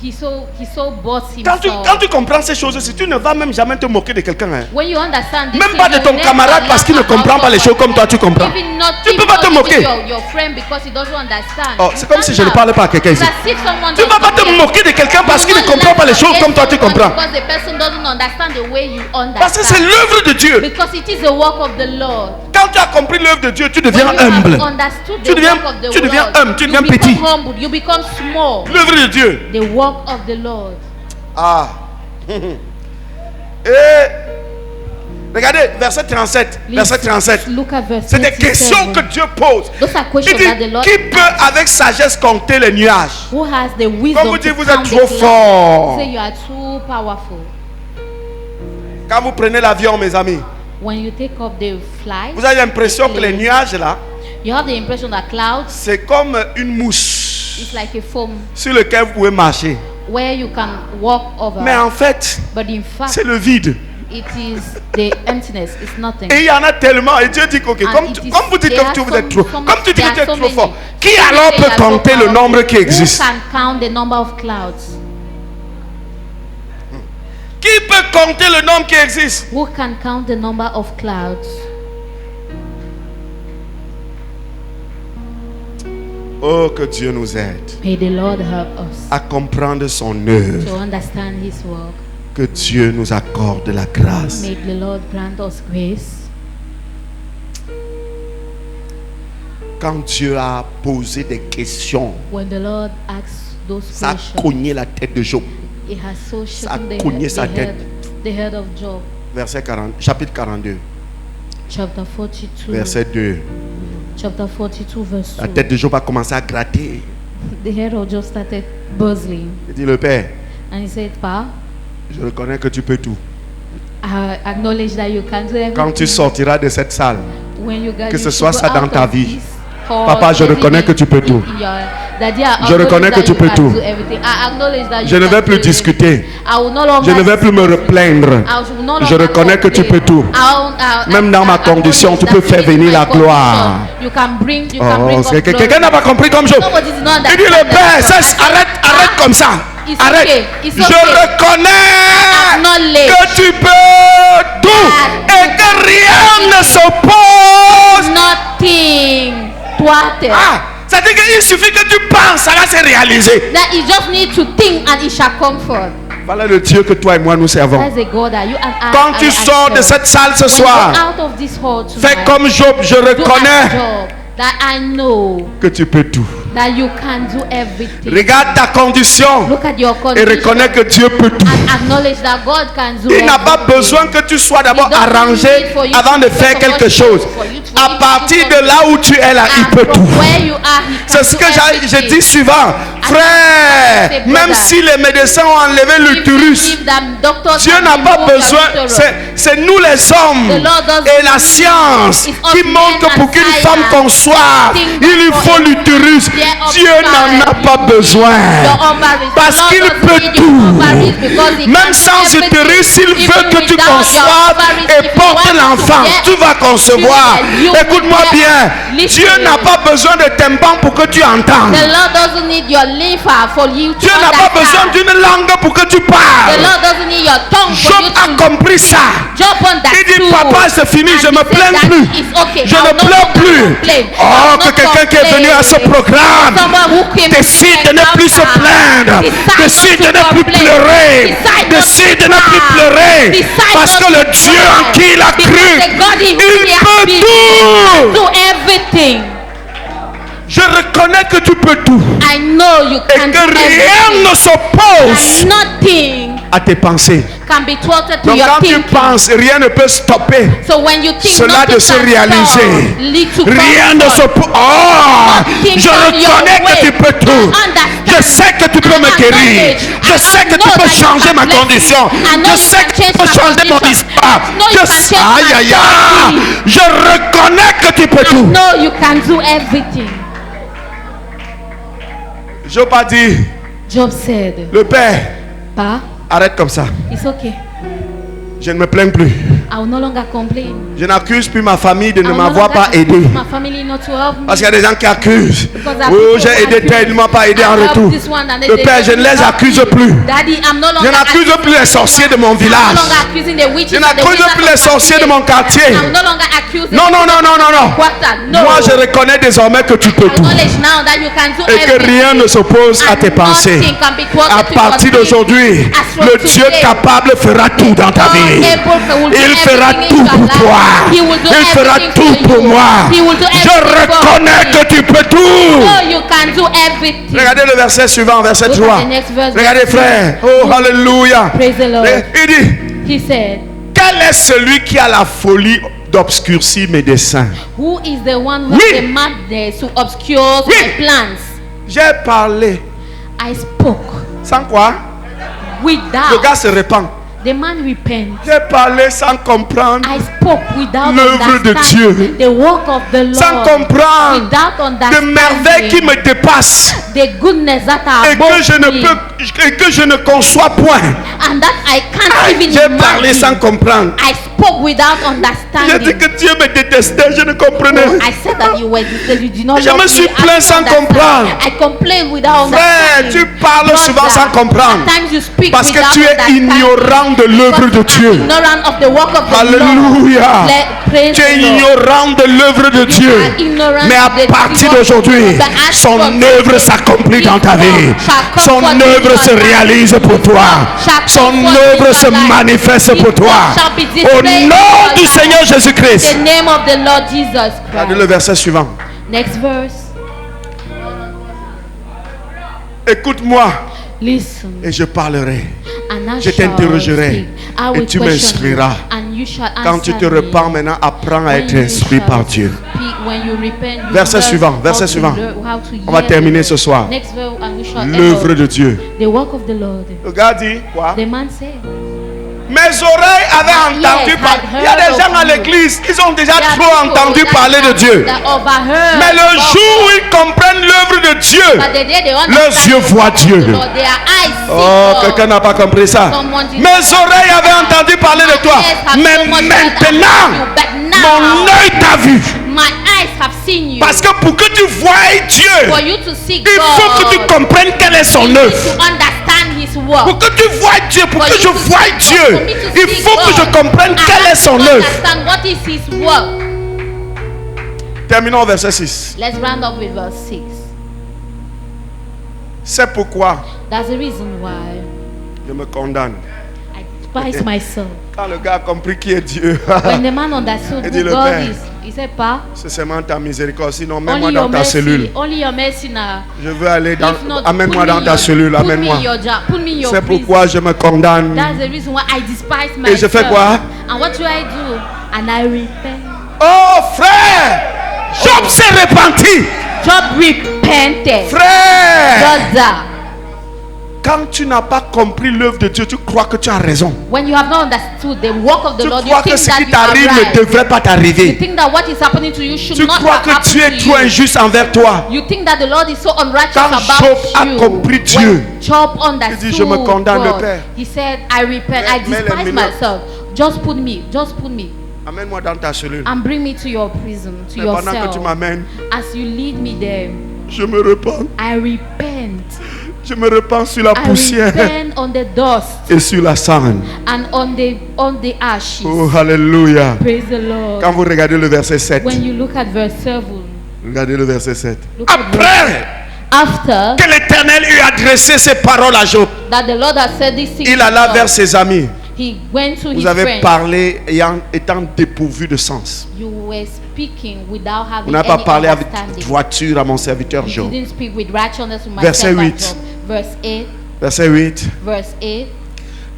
he's so boss Quand himself. tu comprends ces choses, tu ne vas même jamais te moquer de quelqu'un. Hein. When you understand this Même thing, pas de you ton never camarade parce qu'il ne laugh comprend about pas les choses comme toi tu comprends. Even not, Tu peux even pas te not moquer. even your friend because he doesn't understand. Oh, You c'est comme can't si je ne laugh. parlais pas à quelqu'un ici. It's as if someone Tu ne vas pas te doesn't moquer de quelqu'un parce qu'il ne You comprend pas les choses laugh comme toi tu at someone comprends. Because the person doesn't understand the way you understand. Parce que c'est l'œuvre de Dieu. Because it is the work of the Lord. Quand tu as compris l'œuvre de Dieu, tu When deviens you have humble. understood Tu the deviens- work of the tu deviens Lord, humble, tu you deviens become petit. humble, you become small. L'œuvre de Dieu. The work of the Lord. Ah. Et regardez, verset 37. Verset 37. Look at verse C'est des 37. questions que Dieu pose. Those are Il questions dit, that the Lord qui peut avec sagesse compter les nuages? Who has the wisdom Comme vous to dites, vous count êtes the trop clouds? fort. Say you are too powerful. Quand vous prenez l'avion, mes amis, When you take up the flight, vous avez l'impression que les nuages là, you have the impression that clouds c'est comme une mousse is like a foam sur lequel vous pouvez marcher. where you can walk over. Mais en fait, But in fact, c'est le vide. it is the emptiness. It's nothing. Et il y en a tellement. Et Dieu dit, ok, And comme, it is- comme vous dites there que are vous êtes trop, some- comme tu dis there que tu are es so trop many. fort, qui Some alors say peut you are so compter le powerful. nombre qui existe? Who can count the number of clouds? Qui peut compter le nombre qui existe? Who can count the number of clouds? Oh, que Dieu nous aide May the Lord help us à comprendre son œuvre. to understand His work. Que Dieu nous accorde la grâce. May the Lord grant us grace. Quand Dieu a posé des questions, When the Lord asks those ça a questions, cogné la tête de Job. it has so Ça a shaken the cogné sa the head of Job. Verset 40, chapitre 42, Chapter 42. verset 2. Chapter 42, verse 2. La tête de Job a commencé à gratter. The head of Job started buzzing. Il dit, le Père, And he said, Pa, je reconnais que tu peux tout. I acknowledge that you can do everything. Quand tu sortiras de cette salle, When you que you ce should soit go ça dans out ta of vie. this hall, Papa, je every reconnais day que tu peux tout. in your- Daddy, I Je acknowledge reconnais that que tu you peux can tout. do everything. I acknowledge that Je you ne can vais plus do everything. discuter. I will no longer Je ne vais plus me replaindre. Je reconnais que tu peux tout. Même dans ma condition, tu peux faire venir la gloire. You can bring Oh, c'est up que glory. quelqu'un n'a pas compris comme Job. Nobody did not Il dit, le understand Père, that. cesse, arrête comme ça. It's Arrête. okay, it's Je okay. reconnais Acknowledge que tu peux tout et que rien ne s'oppose. nothing to attend. Ah, C'est-à-dire qu'il suffit que tu penses, ça va se réaliser. That you just need to think and it shall come forth. Voilà le Dieu que toi et moi nous servons. That's the God that you and I Quand tu sors de cette salle ce soir, out of this hall tonight, fais comme Job, je do reconnais a job that I know que tu peux tout. that you can do everything. Regarde ta condition Look at your et condition reconnais que Dieu peut tout. and acknowledge that God can do Il n'a pas everything. besoin que tu sois d'abord He doesn't arrangé need for you avant to de do faire so quelque much chose. for you to À do partir de something. là où tu es là, il And peut from tout. where you are, he can C'est ce do que je everything. dis souvent. Frère, même si les médecins ont enlevé l'utérus, Dieu n'a pas besoin. C'est nous les hommes et la science qui montrent que pour qu'une femme conçoive, il lui faut l'utérus. Dieu n'en a pas besoin. Parce qu'il peut tout. Même sans utérus, il veut que tu conçoives et portes l'enfant. Tu vas concevoir. Écoute-moi bien. Dieu n'a pas besoin de tympan pour que tu entendes. The Lord doesn't need your liver for you to Dieu n'a pas besoin understand. d'une langue pour que tu The parles. Lord doesn't need your tongue for Job you a to compris ça. jump on that Il dit, stool. papa, c'est fini, je And me he said plains that plus. it's okay. Je I'll ne no pleure longer plus. complain. Oh, I'll que not quelqu'un qui est venu à ce complain. programme Someone who came décide de to ne plus se program. plaindre, Decide décide not de to ne plus complain. pleurer, Decide not décide to de ne plus cry. pleurer, Decide parce not que le to Dieu en cry. qui il a Because cru, the God in whom il he has peut been tout. do everything. Je reconnais que tu peux tout I know you et can do que rien everything. ne s'oppose And nothing à tes pensées. can be thwarted to Donc your quand tu thinking. penses, rien ne peut stopper So when you think cela nothing de se can réaliser. stop, lead to Rien ne comfort. s'oppose. Oh, Nothing je come your reconnais que way. tu peux tout. I understand. Je sais que tu peux me guérir. Je sais que tu peux changer ma condition. Je sais que tu peux changer mon histoire. Je sais, aïe aïe aïe. Je reconnais que tu peux I tout. know you can do everything. Job a dit, Job said, le Père, Pa, arrête comme ça. it's okay. Je ne me plains plus. I will no longer complain. Je n'accuse plus ma famille de I ne will no m'avoir longer pas accuse aidé. my family not to help me. Parce qu'il y a des gens qui accusent. Because there are Oh, people j'ai who aidé accuse. tel, il ne m'a pas aidé en I helped retour. this one and Le they Père, je didn't ne les help accuse me. plus. Daddy, I'm no Je longer n'accuse accusing plus les them. sorciers de mon I'm no village. longer accusing the witches Je and the n'accuse wizards plus of les my sorciers de village. mon quartier. I'm no longer accusing Non, non, non, non, non, non. quarter. No. Moi, je reconnais désormais que tu peux tout. Acknowledge now that you can do Et que everything. rien ne s'oppose à And tes pensées. nothing can be thwarted À to partir your d'aujourd'hui, thinking. As from le Dieu today, capable fera tout dans ta God vie. able will do Il fera everything in tout your pour life. toi. He will do Il fera everything tout for pour you. moi. He will do Je everything for reconnais me. que tu peux tout. Oh, you can do everything. Regardez le verset suivant, verset Look 3. at the next verse. Regardez frère. Oh, alléluia. Praise the Lord. Il dit, He said, quel est celui qui a la folie d'obscurcir mes desseins? who is the one who Oui. has the madness to obscure Oui. my plans? J'ai parlé. I spoke Sans quoi? Le without. gars se répand. The man repent. J'ai parlé sans comprendre. I spoke without L'œuvre de understanding Dieu. the work of the Lord. Sans comprendre Without de merveilles qui understanding me dépassent. the goodness that are Et que above je ne me, peux, et que je ne conçois point. and that I can't Ah, even j'ai parlé sans imagine. comprendre. I spoke without J'ai dit understanding. que Dieu me détestait, je ne comprenais. Oh, I said that you were that you did not Je love me me. suis I plaint didn't sans understand. comprendre. I complained without Frère, understanding. tu parles souvent Brother, sans comprendre. at times you speak Parce que without tu es understanding. ignorant de l'œuvre de Because Dieu. you are ignorant of the work of the Alléluia. Lord. Praise Tu es the Lord. ignorant de l'œuvre de Dieu. are ignorant Mais à of the partir work d'aujourd'hui, of the act son of œuvre God. s'accomplit dans ta His vie. work shall come Son forth in œuvre your se life. réalise pour toi. Shall Son come forth in œuvre your se life. manifeste His pour toi. work shall be Au displayed in nom your du life. Seigneur Jésus-Christ. The name of the Lord Jesus Regardez Christ. le verset suivant. Next verse. Écoute-moi Listen. et je parlerai. And I Je shall t'interrogerai speak. I will et tu question you, m'instruiras. and you shall Quand tu te answer me. repens maintenant, apprends à When être you instruit shall par Dieu. speak, when you repent, you Verset learn suivant, how verset to suivant. learn how to On va hear terminer the ce soir. Next verse, and we shall L'œuvre echo de Dieu. the work of the Lord. Le gars dit quoi? The man said, Mes oreilles avaient entendu parler. Il y a des gens à l'église, ils ont déjà there are trop people entendu that parler de have- Dieu. that overheard Mais le about jour où God, ils comprennent l'œuvre de Dieu, but the day they leurs understand yeux voient Dieu. the Lord, their eyes see Oh, God. quelqu'un n'a pas compris ça. Someone did Mes not oreilles avaient entendu parler de toi. Yes, have Mais so much maintenant, about you, but now, mon œil t'a vu. my eyes have seen you. Parce que pour que tu voies Dieu, For you to see il God, faut que tu comprennes quelle est son you need œuvre. to understand His work. Pour que tu voies Dieu, pour For que you je to voie see God, Dieu, for me to il see faut que je God, comprenne I quelle have est son to œuvre. understand what is His work. Terminons au verset 6. Let's round up with verse 6. C'est pourquoi That's the reason why je me condamne. I despise myself. Quand le gars a compris qui est Dieu, When the man understood Il dit, who le God Père. is, he said, Pa, c'est seulement ta miséricorde. Sinon, mets-moi only dans your ta cellule. mercy, only your mercy now. Je veux aller dans. If not, Amène-moi put me dans in ta your- cellule. put me in Amène-moi. your jar, put me in your C'est prison. pourquoi je me condamne. That's the reason why I despise Et myself. je fais quoi? And what do? And I repent. Oh frère, Job s'est repenti. Job repented. Frère, Brother, quand tu n'as pas compris l'œuvre de Dieu, tu crois que tu as raison. when you have not understood the work of the Tu Lord, you crois que think ce that qui you are t'arrive ne right. devrait pas You t'arriver. think that what is happening to you should Tu not crois have que happened tu es to trop you. injuste envers toi. You think that the Lord is so unrighteous Quand about Job a you. compris Dieu, When Job understood il dit, je me condamne, God, Père. he said, I repent, I Mets les despise mineurs. myself. Just put me, Amène-moi dans ta cellule. and bring me to your prison, to Mais your pendant que tu cell. m'amènes, As you lead me there, je me repens. I repent. Je me repens sur la I poussière repent on the dust et sur la cendre. and on the ashes. Oh, alléluia. Praise the Lord. Quand vous regardez le verset 7, When you look at verse 7, regardez le verset 7. look at verse Après after que l'Éternel eut adressé ses paroles à Job, that the Lord has said this thing, il alla vers ses amis. he went to Vous his avez friends. parlé étant dépourvu de sens. You were speaking without Vous having n'avez pas any parlé avec understanding. voiture à mon serviteur You Job. didn't speak with righteousness to my Verset servant 8. Job. Verse 8. Verset 8. Verse 8.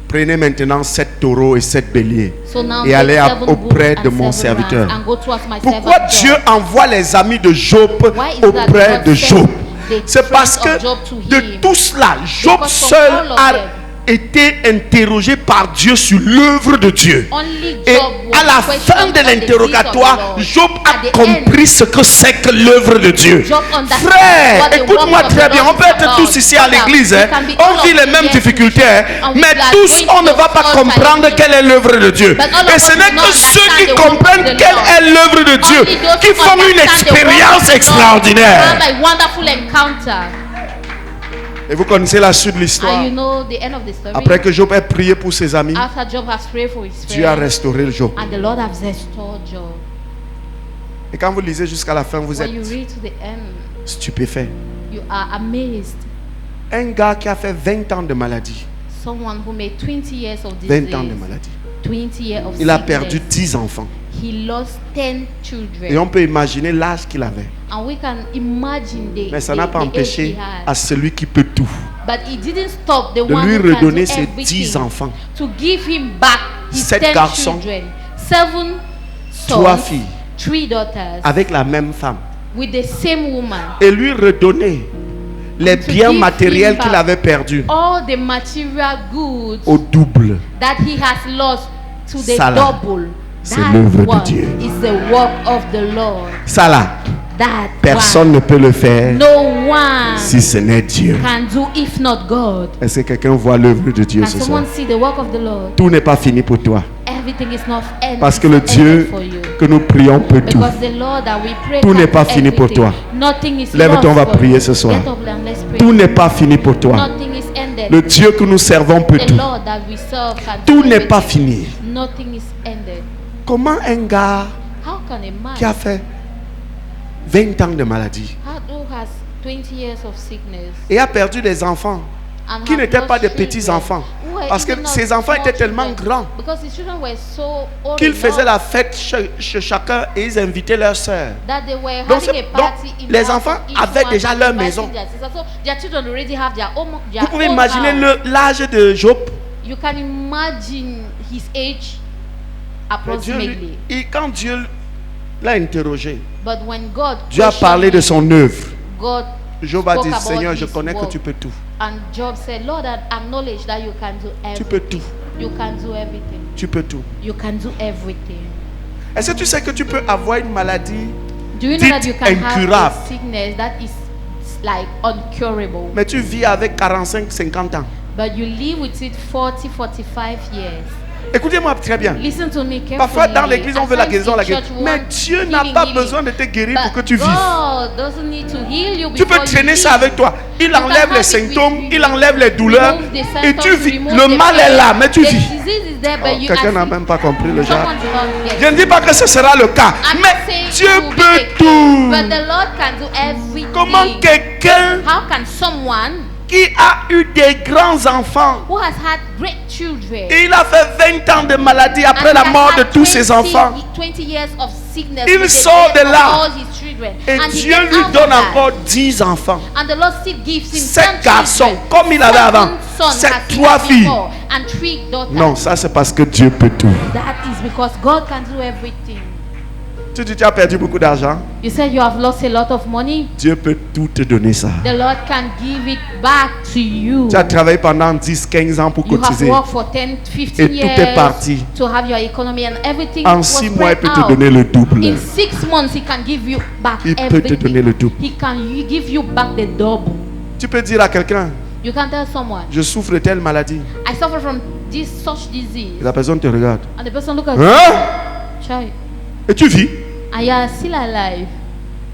Prenez maintenant 7 taureaux et 7 béliers So now et take allez 7 bulls auprès de and mon 7 serviteur. rams and go towards my Pourquoi servant Dieu Job. envoie les amis de Job Why is that auprès God de sent Job? the C'est parce friends que of Job to de him? tout cela, Job Because from seul all of a them, été interrogé par Dieu sur l'œuvre de Dieu. only Et Job was à la questioned fin de on the deeds of the l'interrogatoire, Lord. Job At a the compris end, ce que c'est que l'œuvre de Dieu. Job understood Frère, what the écoute-moi work of très the bien. Lord On peut is être about. tous ici à Brother, l'église. we Hein. can be On all vit of les us mêmes here difficultés. Hein. and we Mais are tous, going on ne through va pas all comprendre challenges. quelle est l'œuvre de Dieu. But all of Et us ce n'est do not que ceux qui understand the work of comprennent the quelle Lord. est l'œuvre de Dieu Only those qui who font une understand the work of expérience the Lord extraordinaire. have a wonderful encounter. Et vous connaissez la suite de l'histoire. And you know the end of the story. Après que Job ait prié pour ses amis, After Job has prayed for his Dieu a friends, restauré le Job. and the Lord has restored Job. Et quand vous lisez jusqu'à la fin, vous When you êtes read to the end, stupéfait. you are amazed. Un gars qui a fait 20 ans de maladie. Someone who made 20 years of 20 disease, ans de maladie. 20 years of Il a sickness. perdu 10 enfants. He lost 10 children. Et on peut imaginer l'âge qu'il avait. And we can imagine Mais ça n'a pas the age he empêché had. à celui qui peut tout But he didn't stop the de one lui who can do redonner ses everything 10 enfants. to give him back his 7 10 garçons, children, 7 3 sons, filles 3 daughters, avec la même femme. with the same woman. Et lui redonner les To biens give matériels him qu'il back avait perdus all the material goods au double. that he has lost to the Ça là, double. c'est That l'œuvre de one Dieu. is the work of the Lord. Ça là, That personne one, ne peut le faire no one si ce n'est Dieu. can do if not God. Est-ce que quelqu'un voit l'œuvre de Dieu Can ce soir? someone see the work of the Lord? Tout n'est pas fini pour toi. Everything is not ended. Parce que le Dieu for you. que nous prions peut tout. Because the Lord that we pray Tout can n'est do pas fini pour everything. toi. Nothing is Lève-toi, on va lost for prier you. ce soir. Get up and let's pray. Tout n'est pas fini pour toi. Nothing is ended. Le Dieu que nous servons peut The tout. Lord that we serve can Tout do n'est pas everything. fini. Nothing is ended. Comment un gars How can a man qui a fait 20 ans de maladie who has 20 years of sickness et a perdu des enfants and qui have n'étaient lost pas des children, petits enfants, who were parce que even not ses enfants small étaient tellement children, grands because his children were so old qu'ils faisaient enough la fête chez chacun et ils invitaient leurs sœurs. that they were Donc, having a party donc, in les the house enfants of each avaient one déjà and leur inviting maison. their sisters. So their children already have their own Vous pouvez own imaginer house. l'âge de Job. You can imagine his age Mais Dieu lui- approximately. quand Dieu l'a interrogé, But when God Dieu a questioned parlé de him, son œuvre. God Job a spoke dit, about Seigneur, je his connais que work. tu peux tout. And Job said, Lord, I acknowledge that you can do Tu peux everything. tout. You can do everything. Tu peux tout. You can do everything. Est-ce que tu sais que tu peux avoir une maladie, Do you know Dites that you can have incurable. a sickness that is like uncurable, mais tu vis avec 45, 50 ans? but you live with it 40, 45 years? Écoutez-moi très bien. Listen to me carefully. Parfois dans l'église on veut la At times guérison, in la guérison. church, we Mais want Dieu n'a healing, pas healing. besoin de te guérir pour But que tu vives. God doesn't need to heal you Tu peux before you traîner ça live. avec toi. Il You can enlève have les it symptômes, with il you. enlève les douleurs Remove the et tu symptoms, vis. remove Le the mal pain. est là, mais tu The vis. disease is there, but Oh, you quelqu'un n'a as- même pas compris le genre. someone did not get. Je ne dis pas que ce sera le cas, I'm not mais saying Dieu it will be peut the case, tout. but the Lord can do everything. Comment quelqu'un How can someone qui a eu des grands enfants. who has had great children. Et il a fait 20 ans de maladie après And la he has mort de had tous ses 20 enfants. 20 years of sickness. Il with the sort death de of là. all his children. Et And he Dieu gets lui out of donne that. encore 10 enfants. And the Lord still gives him 7 10 garçons, children. comme il avait avant. 7 sons 7, as he 3 had filles. before, and 3 daughters. Non, ça c'est parce que Dieu peut tout. That is because God can do everything. Tu dis tu as perdu beaucoup d'argent. You said you have lost a lot of money. Dieu peut tout te donner ça. The Lord can give it back to you. Tu as travaillé pendant 10, 15 ans pour You have cotiser. worked for 10, 15 Et tout years est parti. to have your economy and everything En was 6 mois, il spread peut te out. donner le double. In 6 months, he can give you back Il peut everything. te donner le double. He can give you back the double. Tu peux dire à quelqu'un, You can tell someone, je souffre de telle maladie. I suffer from this such disease. Et la personne te regarde. And the person look at Hein? you, child, Et tu vis. and you are still alive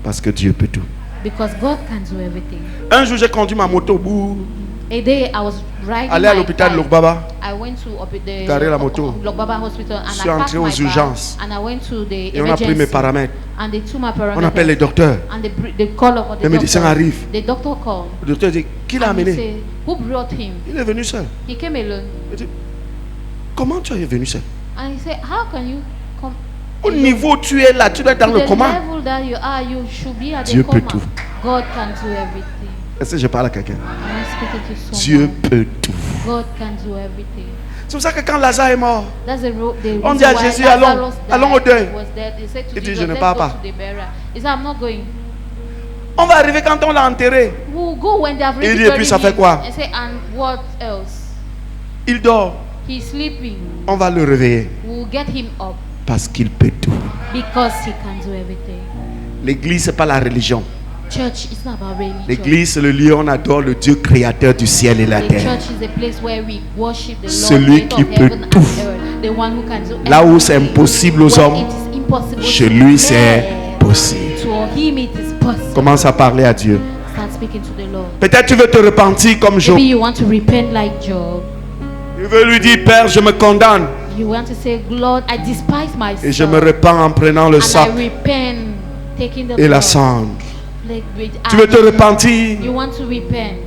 Parce que Dieu peut tout. because God can do everything. Un jour, j'ai conduit ma moto au bout. A day I was riding Aller à my l'hôpital de bike. Lokbaba. I went to the Garer la moto. Lokbaba Hospital and Je I suis parked entré aux my bike urgences. and I went to the Et on a pris mes emergency paramètres. and they took my On appelle les parameters docteurs. and they call up the Le médecin doctor. arrive. The doctor called Le docteur dit, qui l'a and he amené? said, who brought him? Il est venu seul. He came alone Il dit, comment tu es venu seul? and he said, how can you come Au alone? niveau où tu es là, tu dois être dans To le the coma. level that you are, you should be at Dieu the peut coma. tout. God can do everything. Est-ce que je parle à quelqu'un? Am I speaking to Dieu someone? peut tout. God can do everything. C'est pour ça que quand Lazare est mort, That's the On reason dit à why Jésus, Lazarus allons, died, allons au deuil. was dead. He said to Il dit, Jesus, je ne let's pars go pas. to the burial. He said, I'm not going. on va arriver quand on l'a enterré. We'll go when they have Il already dit, et puis ça buried fait quoi? him. And say, and what else? Il dort. He's sleeping. On va le réveiller We'll get him up parce qu'il peut tout. because he can do everything. L'église, c'est pas la religion. Church is not about religion. L'église, c'est le lieu où on adore le Dieu créateur du ciel et la The terre. church is a place where we worship the Lord, Celui creator qui of peut heaven and tout. earth, the one who can do Là où c'est everything. impossible aux Where hommes, it is impossible chez to lui c'est man. possible. To him it is possible. Commence à parler à Dieu. Start speaking to the Lord. Peut-être tu veux te repentir comme Job. Maybe you want to repent like Job. Tu veux lui dire, Père, je me condamne You want to say, Lord, I despise myself. et je me repens en prenant le and sac I repent taking the et la blood. cendre. Like with Tu veux te ashes. repentir You want to repent.